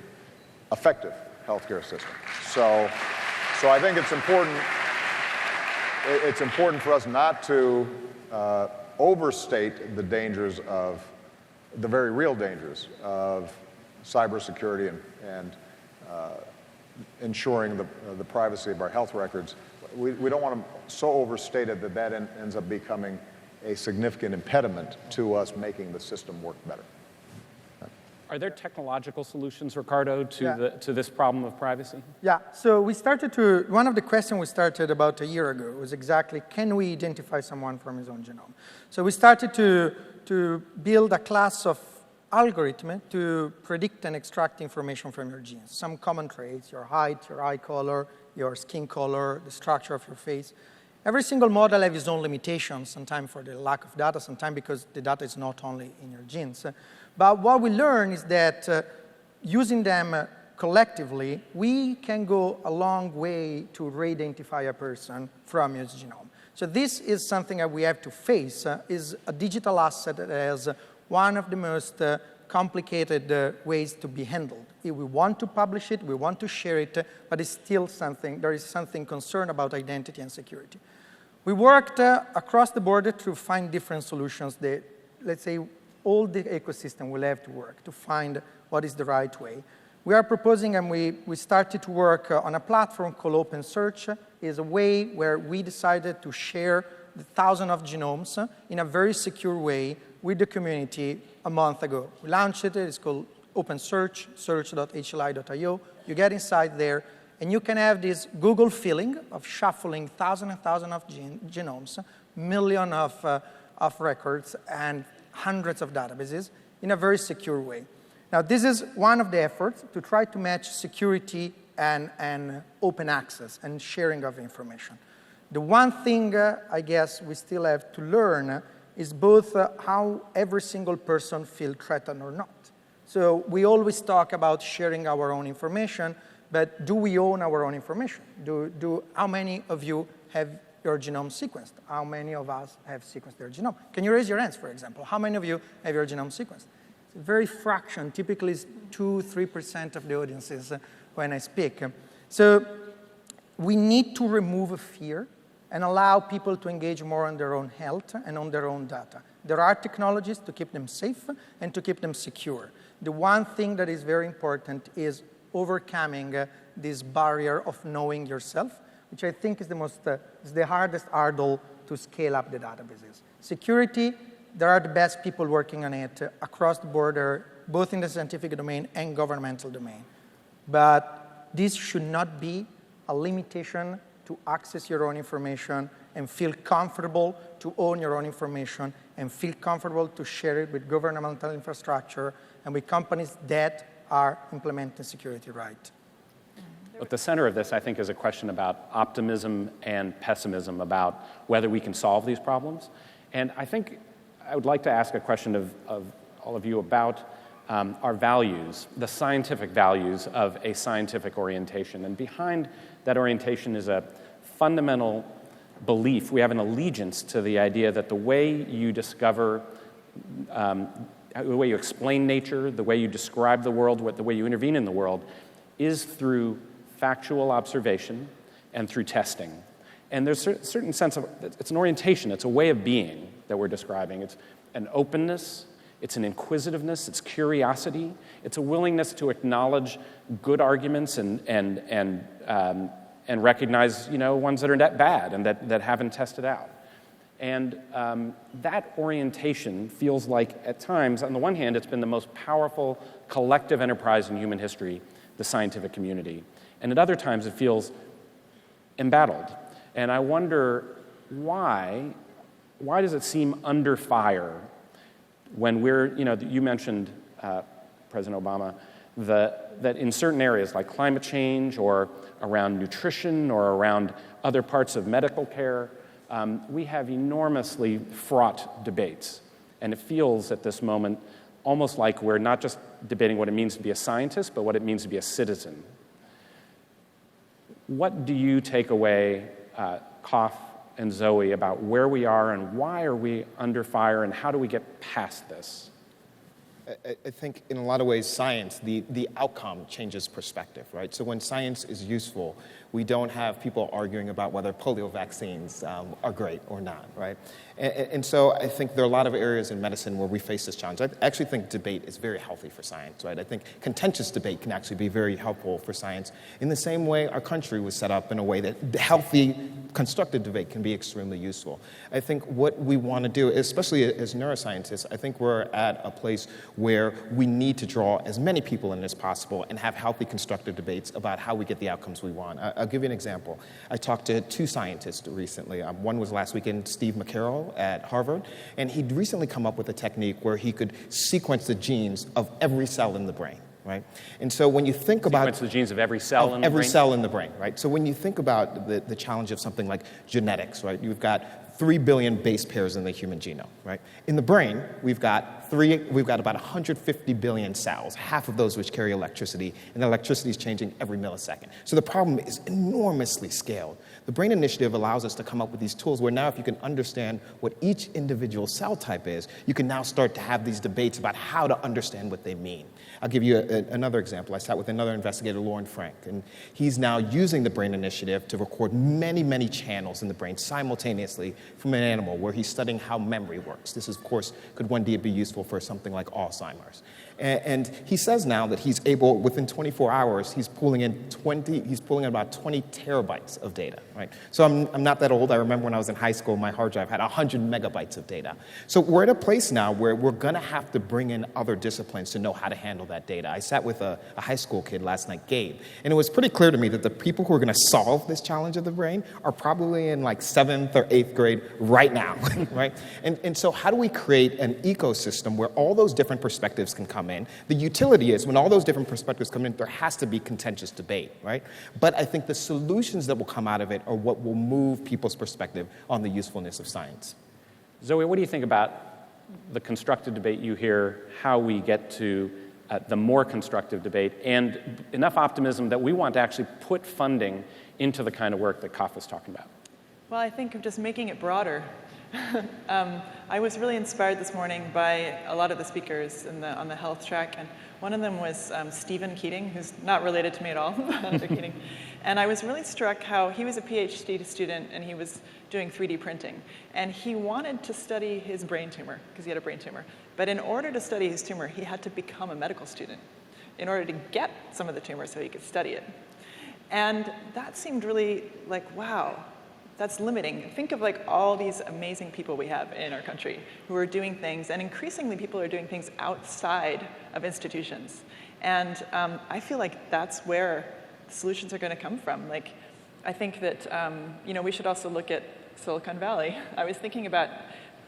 effective healthcare system. So I think it's important for us not to overstate the dangers of, the very real dangers of cybersecurity and ensuring the privacy of our health records. We don't want to so overstate it that ends up becoming a significant impediment to us making the system work better. Are there technological solutions, Ricardo, to this problem of privacy? Yeah, so one of the questions we started about a year ago was exactly, can we identify someone from his own genome? So we started to build a class of algorithm to predict and extract information from your genes. Some common traits, your height, your eye color, your skin color, the structure of your face. Every single model has its own limitations, sometimes for the lack of data, sometimes because the data is not only in your genes. But what we learn is that using them collectively, we can go a long way to re-identify a person from his genome. So this is something that we have to face, is a digital asset that has one of the most complicated ways to be handled. If we want to publish it, we want to share it, but it's still something, there is something concerned about identity and security. We worked across the border to find different solutions that, let's say, all the ecosystem will have to work to find what is the right way. We are proposing, and we started to work on a platform called OpenSearch. It's a way where we decided to share the thousands of genomes in a very secure way with the community a month ago. We launched it. It's called OpenSearch, search.hli.io. You get inside there, and you can have this Google feeling of shuffling thousands and thousands of genomes, millions of records, and hundreds of databases in a very secure way. Now, this is one of the efforts to try to match security and open access and sharing of information. The one thing I guess we still have to learn is both how every single person feels threatened or not. So we always talk about sharing our own information, but do we own our own information? How many of you have your genome sequenced? How many of us have sequenced their genome? Can you raise your hands, for example? How many of you have your genome sequenced? It's a very fraction, typically it's 2-3% of the audiences when I speak. So we need to remove fear and allow people to engage more on their own health and on their own data. There are technologies to keep them safe and to keep them secure. The one thing that is very important is overcoming this barrier of knowing yourself, which I think is the hardest hurdle to scale up the databases. Security, there are the best people working on it across the border, both in the scientific domain and governmental domain. But this should not be a limitation to access your own information and feel comfortable to own your own information and feel comfortable to share it with governmental infrastructure and with companies that are implementing security right. At the center of this, I think, is a question about optimism and pessimism about whether we can solve these problems. And I think I would like to ask a question of all of you about our values, the scientific values of a scientific orientation. And behind that orientation is a fundamental belief. We have an allegiance to the idea that the way you discover, the way you explain nature, the way you describe the world, the way you intervene in the world, is through factual observation and through testing. And there's a certain sense of, it's an orientation, it's a way of being that we're describing. It's an openness, it's an inquisitiveness, it's curiosity, it's a willingness to acknowledge good arguments and recognize, ones that are bad and that haven't tested out. And that orientation feels like, at times, on the one hand, it's been the most powerful collective enterprise in human history, the scientific community. And at other times, it feels embattled. And I wonder why does it seem under fire when we're, you mentioned, President Obama, that in certain areas like climate change or around nutrition or around other parts of medical care, we have enormously fraught debates. And it feels at this moment almost like we're not just debating what it means to be a scientist, but what it means to be a citizen. What do you take away, Kof and Zoe, about where we are and why are we under fire and how do we get past this? I think in a lot of ways, science, the outcome changes perspective, right? So when science is useful, we don't have people arguing about whether polio vaccines are great or not, right? And so I think there are a lot of areas in medicine where we face this challenge. I actually think debate is very healthy for science, right? I think contentious debate can actually be very helpful for science. In the same way, our country was set up in a way that healthy, constructive debate can be extremely useful. I think what we want to do, especially as neuroscientists, I think we're at a place where we need to draw as many people in as possible and have healthy, constructive debates about how we get the outcomes we want. I'll give you an example. I talked to two scientists recently. One was last weekend, Steve McCarroll at Harvard, and he'd recently come up with a technique where he could sequence the genes of every cell in the brain. right? And so when you think about Sequence the genes of every cell in the every brain? cell in the brain, right? So when you think about the challenge of something like genetics, right? You've got 3 billion base pairs in the human genome, right? In the brain, we've got about 150 billion cells, half of those which carry electricity, and the electricity is changing every millisecond. So the problem is enormously scaled. The Brain Initiative allows us to come up with these tools where now if you can understand what each individual cell type is, you can now start to have these debates about how to understand what they mean. I'll give you another example. I sat with another investigator, Lauren Frank, and he's now using the Brain Initiative to record many, many channels in the brain simultaneously from an animal where he's studying how memory works. This, of course, could one day be useful for something like Alzheimer's. And he says now that he's able, within 24 hours, he's pulling in about 20 terabytes of data, right? So I'm not that old. I remember when I was in high school, my hard drive had 100 megabytes of data. So we're at a place now where we're going to have to bring in other disciplines to know how to handle that data. I sat with a high school kid last night, Gabe, and it was pretty clear to me that the people who are going to solve this challenge of the brain are probably in like 7th or 8th grade right now, right? And so how do we create an ecosystem where all those different perspectives can come in? The utility is when all those different perspectives come in, there has to be contentious debate, right? But I think the solutions that will come out of it are what will move people's perspective on the usefulness of science. Zoe, what do you think about the constructive debate you hear, how we get to the more constructive debate, and enough optimism that we want to actually put funding into the kind of work that Kaf is talking about? Well, I think of just making it broader. I was really inspired this morning by a lot of the speakers on the health track, and one of them was Stephen Keating, who's not related to me at all, Keating. And I was really struck how he was a PhD student and he was doing 3D printing. And he wanted to study his brain tumor, because he had a brain tumor. But in order to study his tumor, he had to become a medical student in order to get some of the tumor so he could study it. And that seemed really like, wow, that's limiting. Think of like all these amazing people we have in our country who are doing things, and increasingly people are doing things outside of institutions. And I feel like that's where solutions are going to come from. Like, I think that we should also look at Silicon Valley. I was thinking about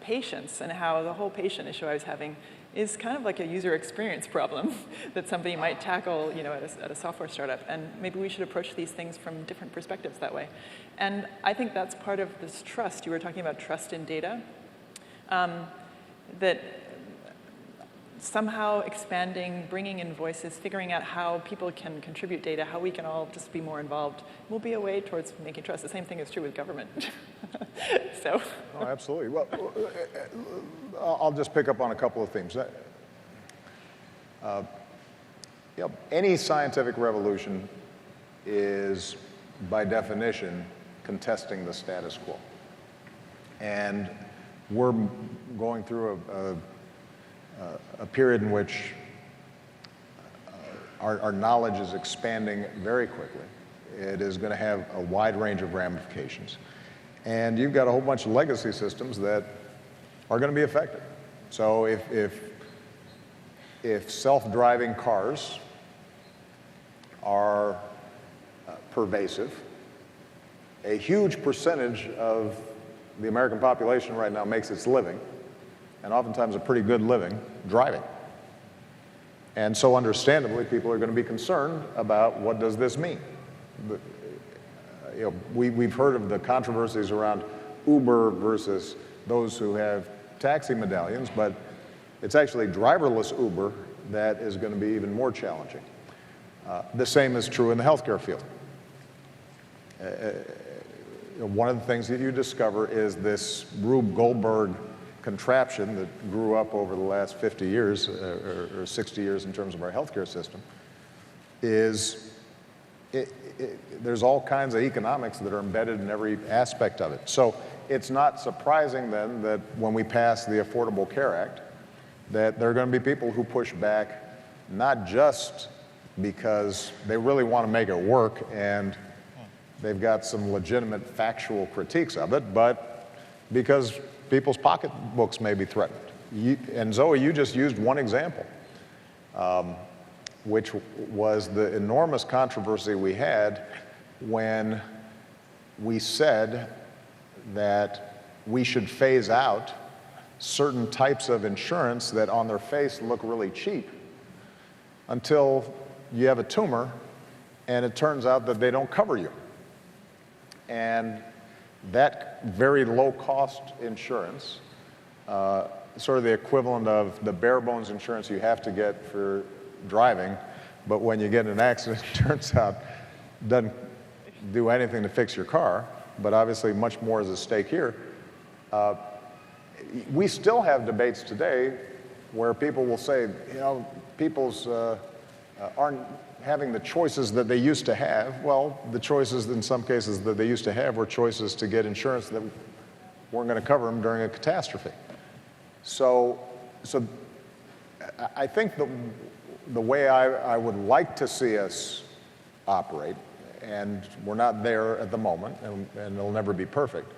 patients and how the whole patient issue I was having is kind of like a user experience problem that somebody might tackle, at a software startup. And maybe we should approach these things from different perspectives that way. And I think that's part of this trust. You were talking about trust in data. That somehow expanding, bringing in voices, figuring out how people can contribute data, how we can all just be more involved, will be a way towards making trust. The same thing is true with government. So. Oh, absolutely. Well, I'll just pick up on a couple of themes. Any scientific revolution is, by definition, contesting the status quo. And we're going through a period in which our knowledge is expanding very quickly. It is going to have a wide range of ramifications. And you've got a whole bunch of legacy systems that are going to be affected. So if self-driving cars are pervasive, a huge percentage of the American population right now makes its living, and oftentimes a pretty good living, driving. And so understandably, people are going to be concerned about what does this mean. We've heard of the controversies around Uber versus those who have taxi medallions, but it's actually driverless Uber that is going to be even more challenging. The same is true in the healthcare field. One of the things that you discover is this Rube Goldberg contraption that grew up over the last 50 years or 60 years in terms of our healthcare system is there's all kinds of economics that are embedded in every aspect of it. So it's not surprising then that when we pass the Affordable Care Act, that there are going to be people who push back, not just because they really want to make it work and they've got some legitimate factual critiques of it, but because people's pocketbooks may be threatened. And Zoe, you just used one example, which was the enormous controversy we had when we said that we should phase out certain types of insurance that on their face look really cheap. until you have a tumor and it turns out that they don't cover you. And that very low-cost insurance, sort of the equivalent of the bare-bones insurance you have to get for driving, but when you get in an accident, it turns out doesn't do anything to fix your car, but obviously much more is at stake here. We still have debates today where people will say, people's aren't having the choices that they used to have. Well, the choices in some cases that they used to have were choices to get insurance that weren't going to cover them during a catastrophe. So I think the way I would like to see us operate, and we're not there at the moment, and it'll never be perfect,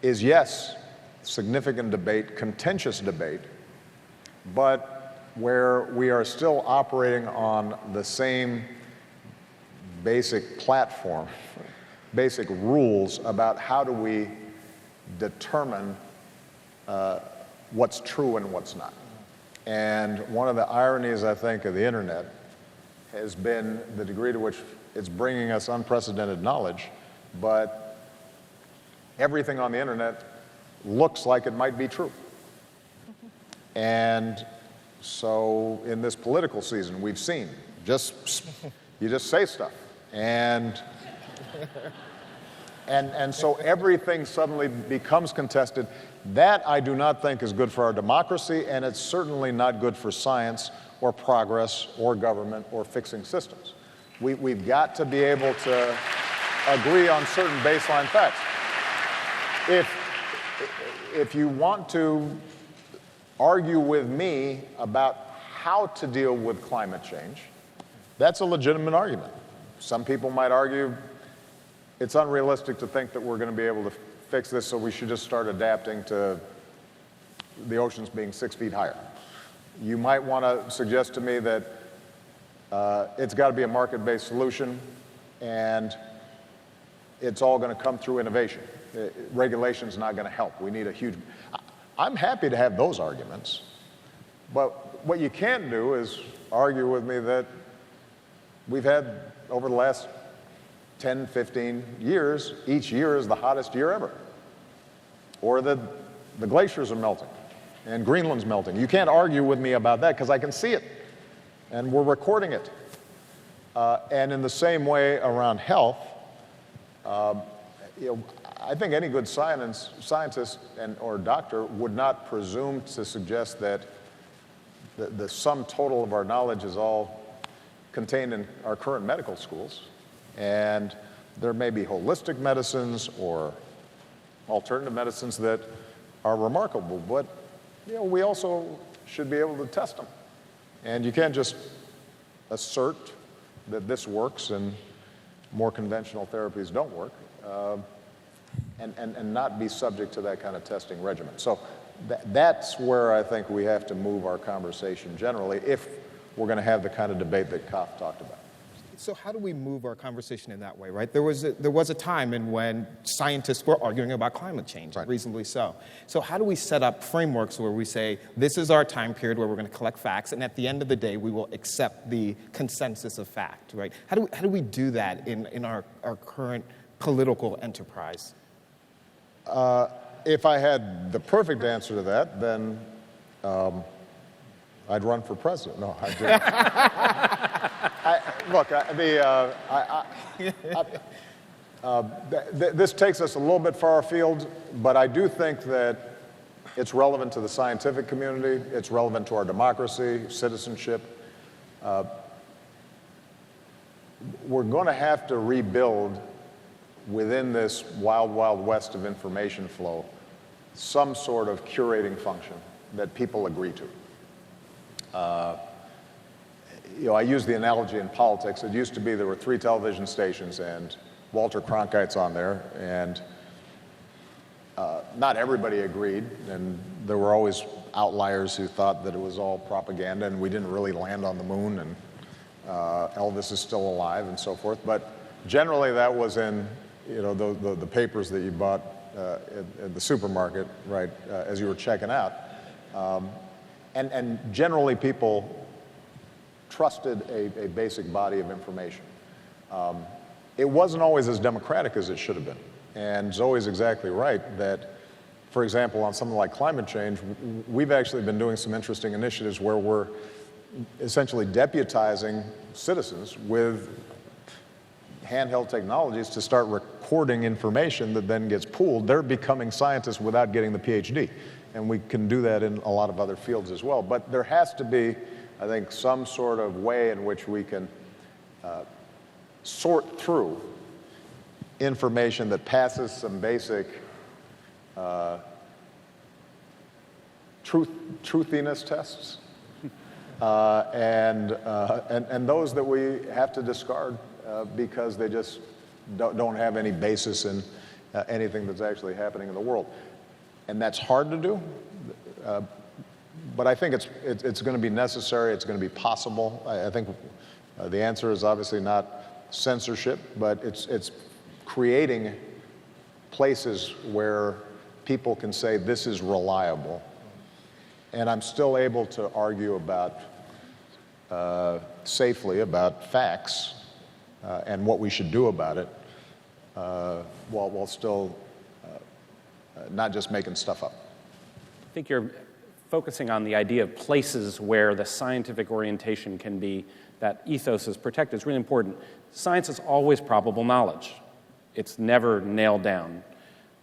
is yes, significant debate, contentious debate, but where we are still operating on the same basic platform, basic rules about how do we determine what's true and what's not. And one of the ironies, I think, of the internet has been the degree to which it's bringing us unprecedented knowledge, but everything on the internet looks like it might be true. And so in this political season, we've seen you just say stuff, and so everything suddenly becomes contested. That I do not think is good for our democracy, and it's certainly not good for science or progress or government or fixing systems. We've got to be able to agree on certain baseline facts. If you want to argue with me about how to deal with climate change, that's a legitimate argument. Some people might argue it's unrealistic to think that we're going to be able to fix this, so we should just start adapting to the oceans being 6 feet higher. You might want to suggest to me that it's got to be a market-based solution, and it's all going to come through innovation. Regulation's not going to help. We need a huge... I'm happy to have those arguments, but what you can't do is argue with me that we've had, over the last 10, 15 years, each year is the hottest year ever, or that the glaciers are melting and Greenland's melting. You can't argue with me about that because I can see it, and we're recording it. And in the same way around health, I think any good scientist or doctor would not presume to suggest that the sum total of our knowledge is all contained in our current medical schools. And there may be holistic medicines or alternative medicines that are remarkable, but we also should be able to test them. And you can't just assert that this works and more conventional therapies don't work. And not be subject to that kind of testing regimen. So that's where I think we have to move our conversation generally if we're going to have the kind of debate that Koff talked about. So how do we move our conversation in that way, right? There was a time in when scientists were arguing about climate change, right, reasonably so. So how do we set up frameworks where we say, this is our time period where we're going to collect facts, and at the end of the day, we will accept the consensus of fact, right? How do we do that in our current political enterprise? If I had the perfect answer to that, then I'd run for president. No, I didn't. This takes us a little bit far afield, but I do think that it's relevant to the scientific community. It's relevant to our democracy, citizenship. We're going to have to rebuild within this wild, wild west of information flow some sort of curating function that people agree to. I use the analogy in politics. It used to be there were 3 television stations and Walter Cronkite's on there, and not everybody agreed, and there were always outliers who thought that it was all propaganda and we didn't really land on the moon and Elvis is still alive and so forth. But generally that was in the papers that you bought at the supermarket, right, as you were checking out. And generally people trusted a basic body of information. It wasn't always as democratic as it should have been. And Zoe's exactly right that, for example, on something like climate change, we've actually been doing some interesting initiatives where we're essentially deputizing citizens with handheld technologies to start recording information that then gets pooled. They're becoming scientists without getting the PhD. And we can do that in a lot of other fields as well. But there has to be, I think, some sort of way in which we can sort through information that passes some basic truthiness tests, and those that we have to discard because they just don't have any basis in anything that's actually happening in the world. And that's hard to do, but I think it's going to be necessary, it's going to be possible. I think the answer is obviously not censorship, but it's creating places where people can say this is reliable. And I'm still able to argue about safely about facts and what we should do about it, while still not just making stuff up. I think you're focusing on the idea of places where the scientific orientation can be, that ethos is protected. It's really important. Science is always probable knowledge. It's never nailed down.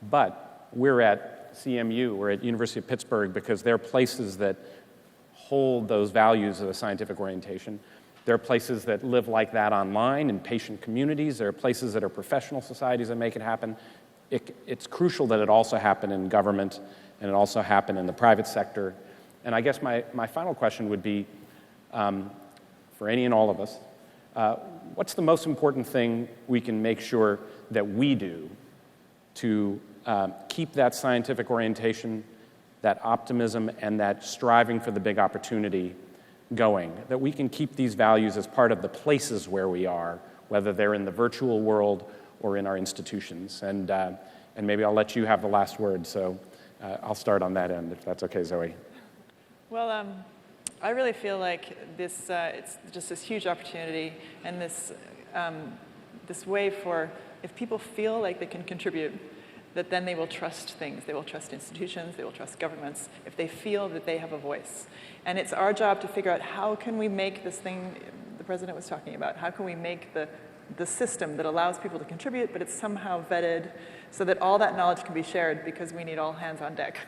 But we're at CMU, we're at University of Pittsburgh because they're places that hold those values of a scientific orientation. There are places that live like that online in patient communities. There are places that are professional societies that make it happen. It's crucial that it also happen in government and it also happen in the private sector. And I guess my final question would be, for any and all of us, what's the most important thing we can make sure that we do to keep that scientific orientation, that optimism, and that striving for the big opportunity going, that we can keep these values as part of the places where we are, whether they're in the virtual world or in our institutions. And maybe I'll let you have the last word, so I'll start on that end, if that's okay, Zoe. Well, I really feel like this it's just this huge opportunity and this way for, if people feel like they can contribute, that then they will trust things. They will trust institutions, they will trust governments, if they feel that they have a voice. And it's our job to figure out how can we make this thing the president was talking about, how can we make the system that allows people to contribute, but it's somehow vetted so that all that knowledge can be shared, because we need all hands on deck.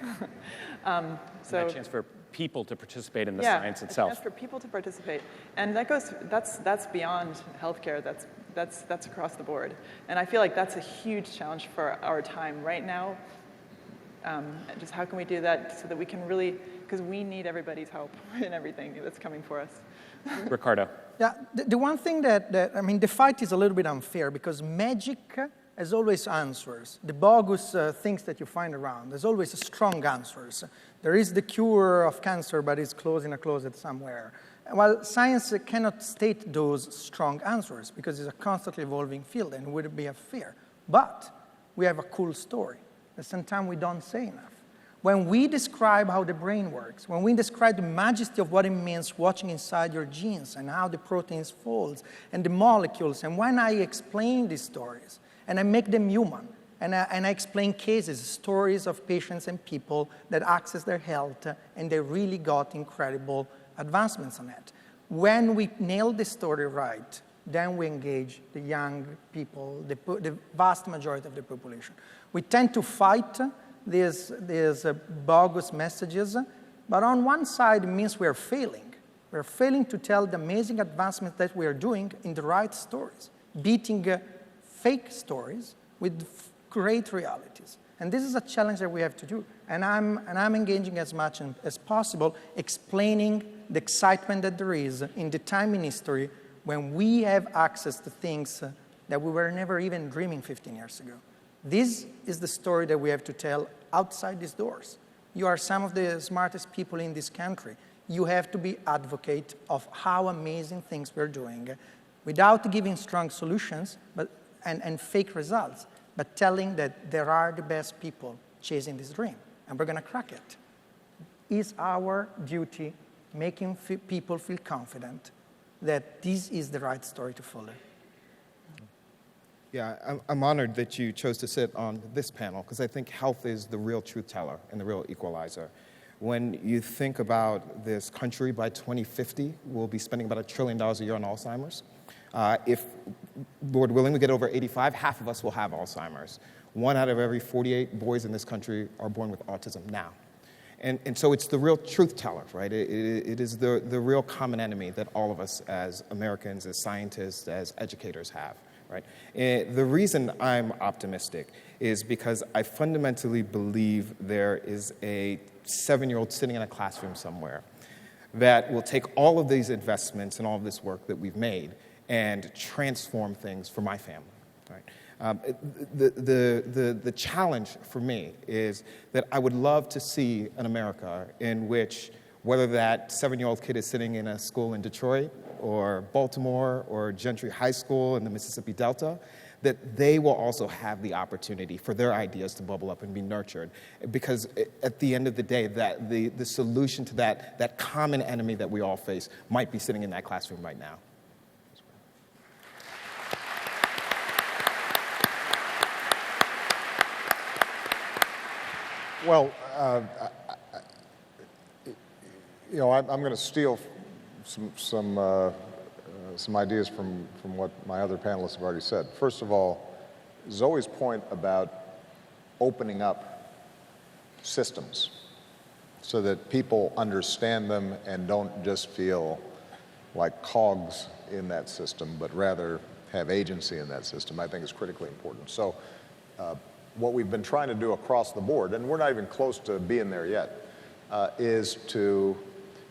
So a chance for people to participate in the science itself. A chance for people to participate. And that's beyond healthcare, that's across the board. And I feel like that's a huge challenge for our time right now. Just how can we do that so that we can really, because we need everybody's help in everything that's coming for us. Ricardo. Yeah, the one thing that, I mean, the fight is a little bit unfair because magic has always answers. The bogus things that you find around, there's always strong answers. There is the cure of cancer, but it's closed in a closet somewhere. Well, science cannot state those strong answers because it's a constantly evolving field and it wouldn't be fair. But we have a cool story that sometimes we don't say enough. When we describe how the brain works, when we describe the majesty of what it means watching inside your genes and how the proteins fold and the molecules, and when I explain these stories and I make them human, and I explain cases, stories of patients and people that access their health and they really got incredible advancements on it. When we nail the story right, then we engage the young people, the vast majority of the population. We tend to fight these bogus messages, but on one side it means we're failing. We're failing to tell the amazing advancements that we are doing in the right stories, beating fake stories with great realities. And this is a challenge that we have to do. And I'm engaging as much as possible, explaining the excitement that there is in the time in history when we have access to things that we were never even dreaming 15 years ago. This is the story that we have to tell outside these doors. You are some of the smartest people in this country. You have to be advocate of how amazing things we're doing without giving strong solutions and fake results, but telling that there are the best people chasing this dream, and we're going to crack it. It's our duty making people feel confident that this is the right story to follow. Yeah, I'm honored that you chose to sit on this panel because I think health is the real truth teller and the real equalizer. When you think about this country, by 2050, we'll be spending about $1 trillion a year on Alzheimer's. If, Lord willing, we get over 85, half of us will have Alzheimer's. 1 out of every 48 boys in this country are born with autism now. And so it's the real truth teller, right? It is the real common enemy that all of us as Americans, as scientists, as educators have, right? And the reason I'm optimistic is because I fundamentally believe there is a 7-year-old sitting in a classroom somewhere that will take all of these investments and all of this work that we've made and transform things for my family, right? The challenge for me is that I would love to see an America in which, whether that 7-year-old kid is sitting in a school in Detroit or Baltimore or Gentry High School in the Mississippi Delta, that they will also have the opportunity for their ideas to bubble up and be nurtured. Because at the end of the day, that the solution to that common enemy that we all face might be sitting in that classroom right now. Well, I'm going to steal some ideas from what my other panelists have already said. First of all, Zoe's point about opening up systems so that people understand them and don't just feel like cogs in that system, but rather have agency in that system, I think is critically important. So what we've been trying to do across the board, and we're not even close to being there yet, is to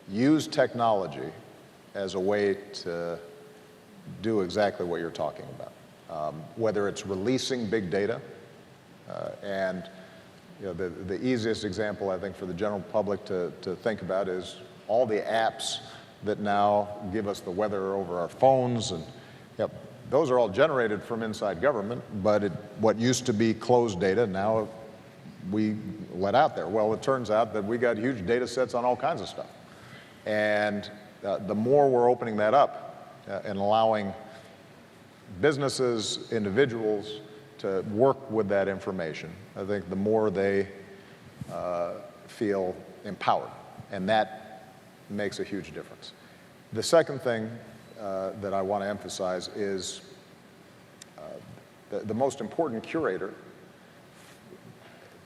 use technology as a way to do exactly what you're talking about. Whether it's releasing big data, and the easiest example I think for the general public to think about is all the apps that now give us the weather over our phones, and those are all generated from inside government, but what used to be closed data, now we let out there. Well, it turns out that we got huge data sets on all kinds of stuff. And the more we're opening that up and allowing businesses, individuals to work with that information, I think the more they feel empowered. And that makes a huge difference. The second thing that I want to emphasize is the most important curator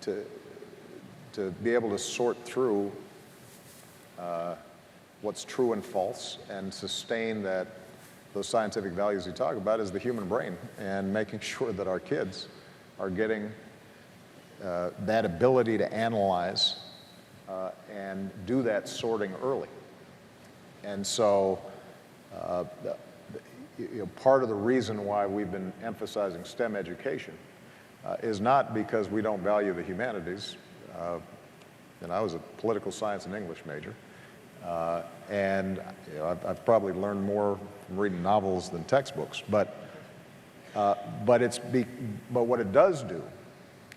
to be able to sort through what's true and false and sustain those scientific values you talk about is the human brain, and making sure that our kids are getting that ability to analyze and do that sorting early. And so part of the reason why we've been emphasizing STEM education is not because we don't value the humanities. And I was a political science and English major, and I've probably learned more from reading novels than textbooks. But what it does do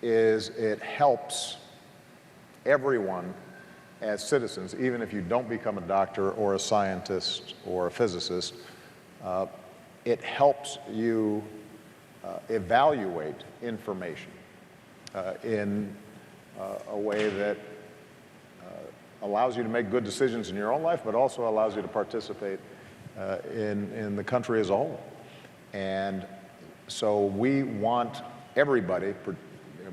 is it helps everyone as citizens, even if you don't become a doctor or a scientist or a physicist. It helps you evaluate information in a way that allows you to make good decisions in your own life, but also allows you to participate in the country as a whole. And so we want everybody,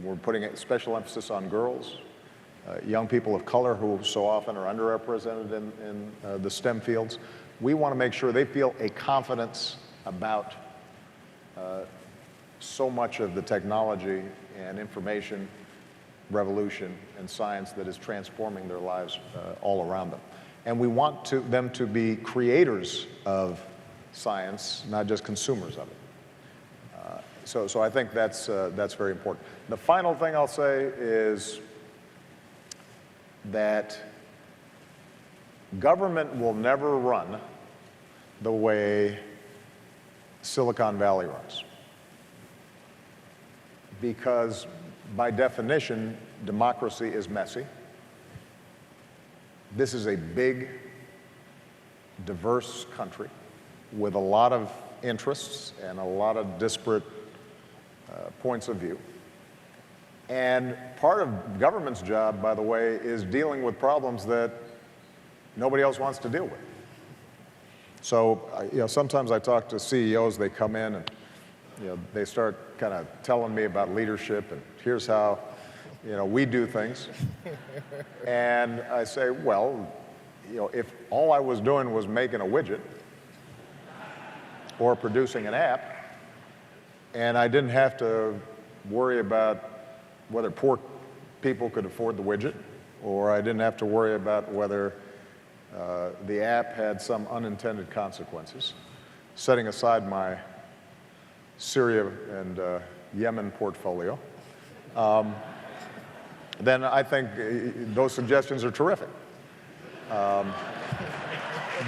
we're putting a special emphasis on girls, young people of color who so often are underrepresented in the STEM fields. We want to make sure they feel a confidence about so much of the technology and information revolution and science that is transforming their lives all around them. And we want them to be creators of science, not just consumers of it. So I think that's very important. The final thing I'll say is that government will never run the way Silicon Valley runs, because by definition, democracy is messy. This is a big, diverse country. with a lot of interests and a lot of disparate points of view. And part of government's job, by the way, is dealing with problems that nobody else wants to deal with. So, sometimes I talk to CEOs, they come in and, they start kind of telling me about leadership and here's how, we do things. And I say, well, if all I was doing was making a widget or producing an app, and I didn't have to worry about whether poor people could afford the widget, or I didn't have to worry about whether the app had some unintended consequences, setting aside my Syria and Yemen portfolio, then I think those suggestions are terrific.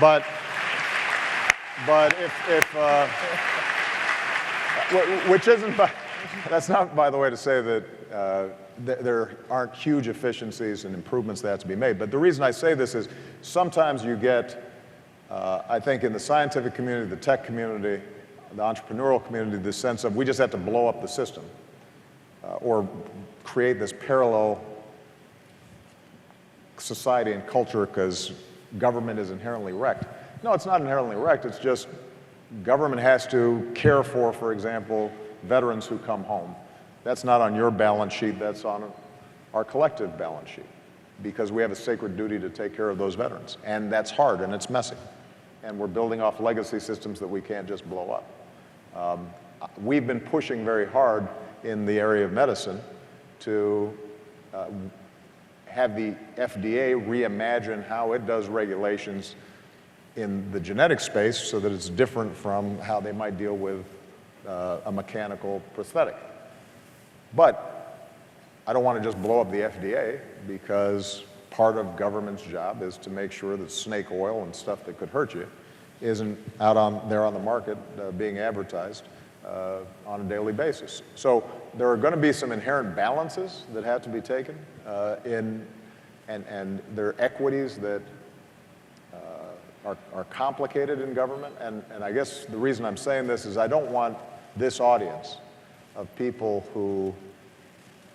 But if which isn't, that's not, by the way, to say that there aren't huge efficiencies and improvements that have to be made. But the reason I say this is sometimes you get, I think in the scientific community, the tech community, the entrepreneurial community, this sense of we just have to blow up the system or create this parallel society and culture because government is inherently wrecked. No, it's not inherently wrecked. It's just government has to care for example, veterans who come home. That's not on your balance sheet. That's on our collective balance sheet because we have a sacred duty to take care of those veterans. And that's hard and it's messy. And we're building off legacy systems that we can't just blow up. We've been pushing very hard in the area of medicine to have the FDA reimagine how it does regulations in the genetic space so that it's different from how they might deal with a mechanical prosthetic. But I don't want to just blow up the FDA because part of government's job is to make sure that snake oil and stuff that could hurt you isn't out there on the market being advertised on a daily basis. So there are going to be some inherent balances that have to be taken and there are equities that are complicated in government. And I guess the reason I'm saying this is I don't want this audience of people who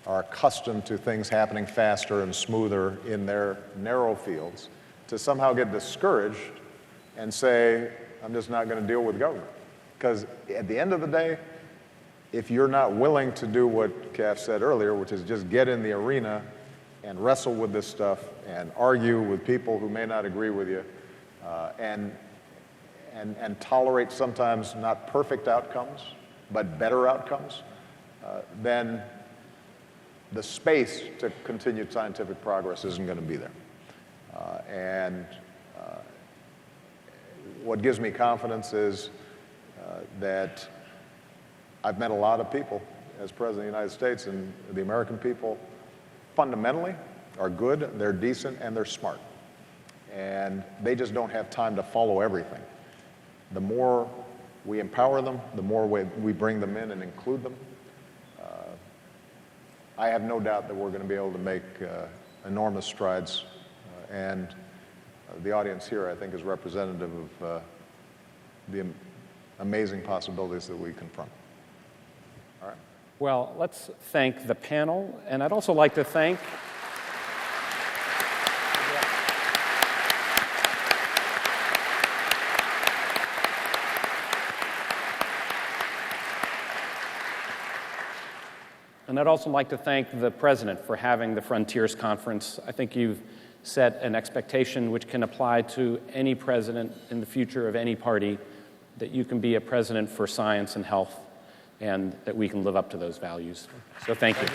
are accustomed to things happening faster and smoother in their narrow fields to somehow get discouraged and say, I'm just not going to deal with government. Because at the end of the day, if you're not willing to do what Kath said earlier, which is just get in the arena and wrestle with this stuff and argue with people who may not agree with you and tolerate sometimes not perfect outcomes, but better outcomes, then the space to continued scientific progress isn't going to be there. What gives me confidence is that I've met a lot of people as President of the United States, and the American people fundamentally are good, they're decent, and they're smart. And they just don't have time to follow everything. The more we empower them, the more we bring them in and include them. I have no doubt that we're going to be able to make enormous strides. And the audience here, I think, is representative of the amazing possibilities that we confront. All right. Well, let's thank the panel. And I'd also like to thank the President for having the Frontiers Conference. I think you've set an expectation which can apply to any president in the future of any party, that you can be a president for science and health, and that we can live up to those values. So thank you.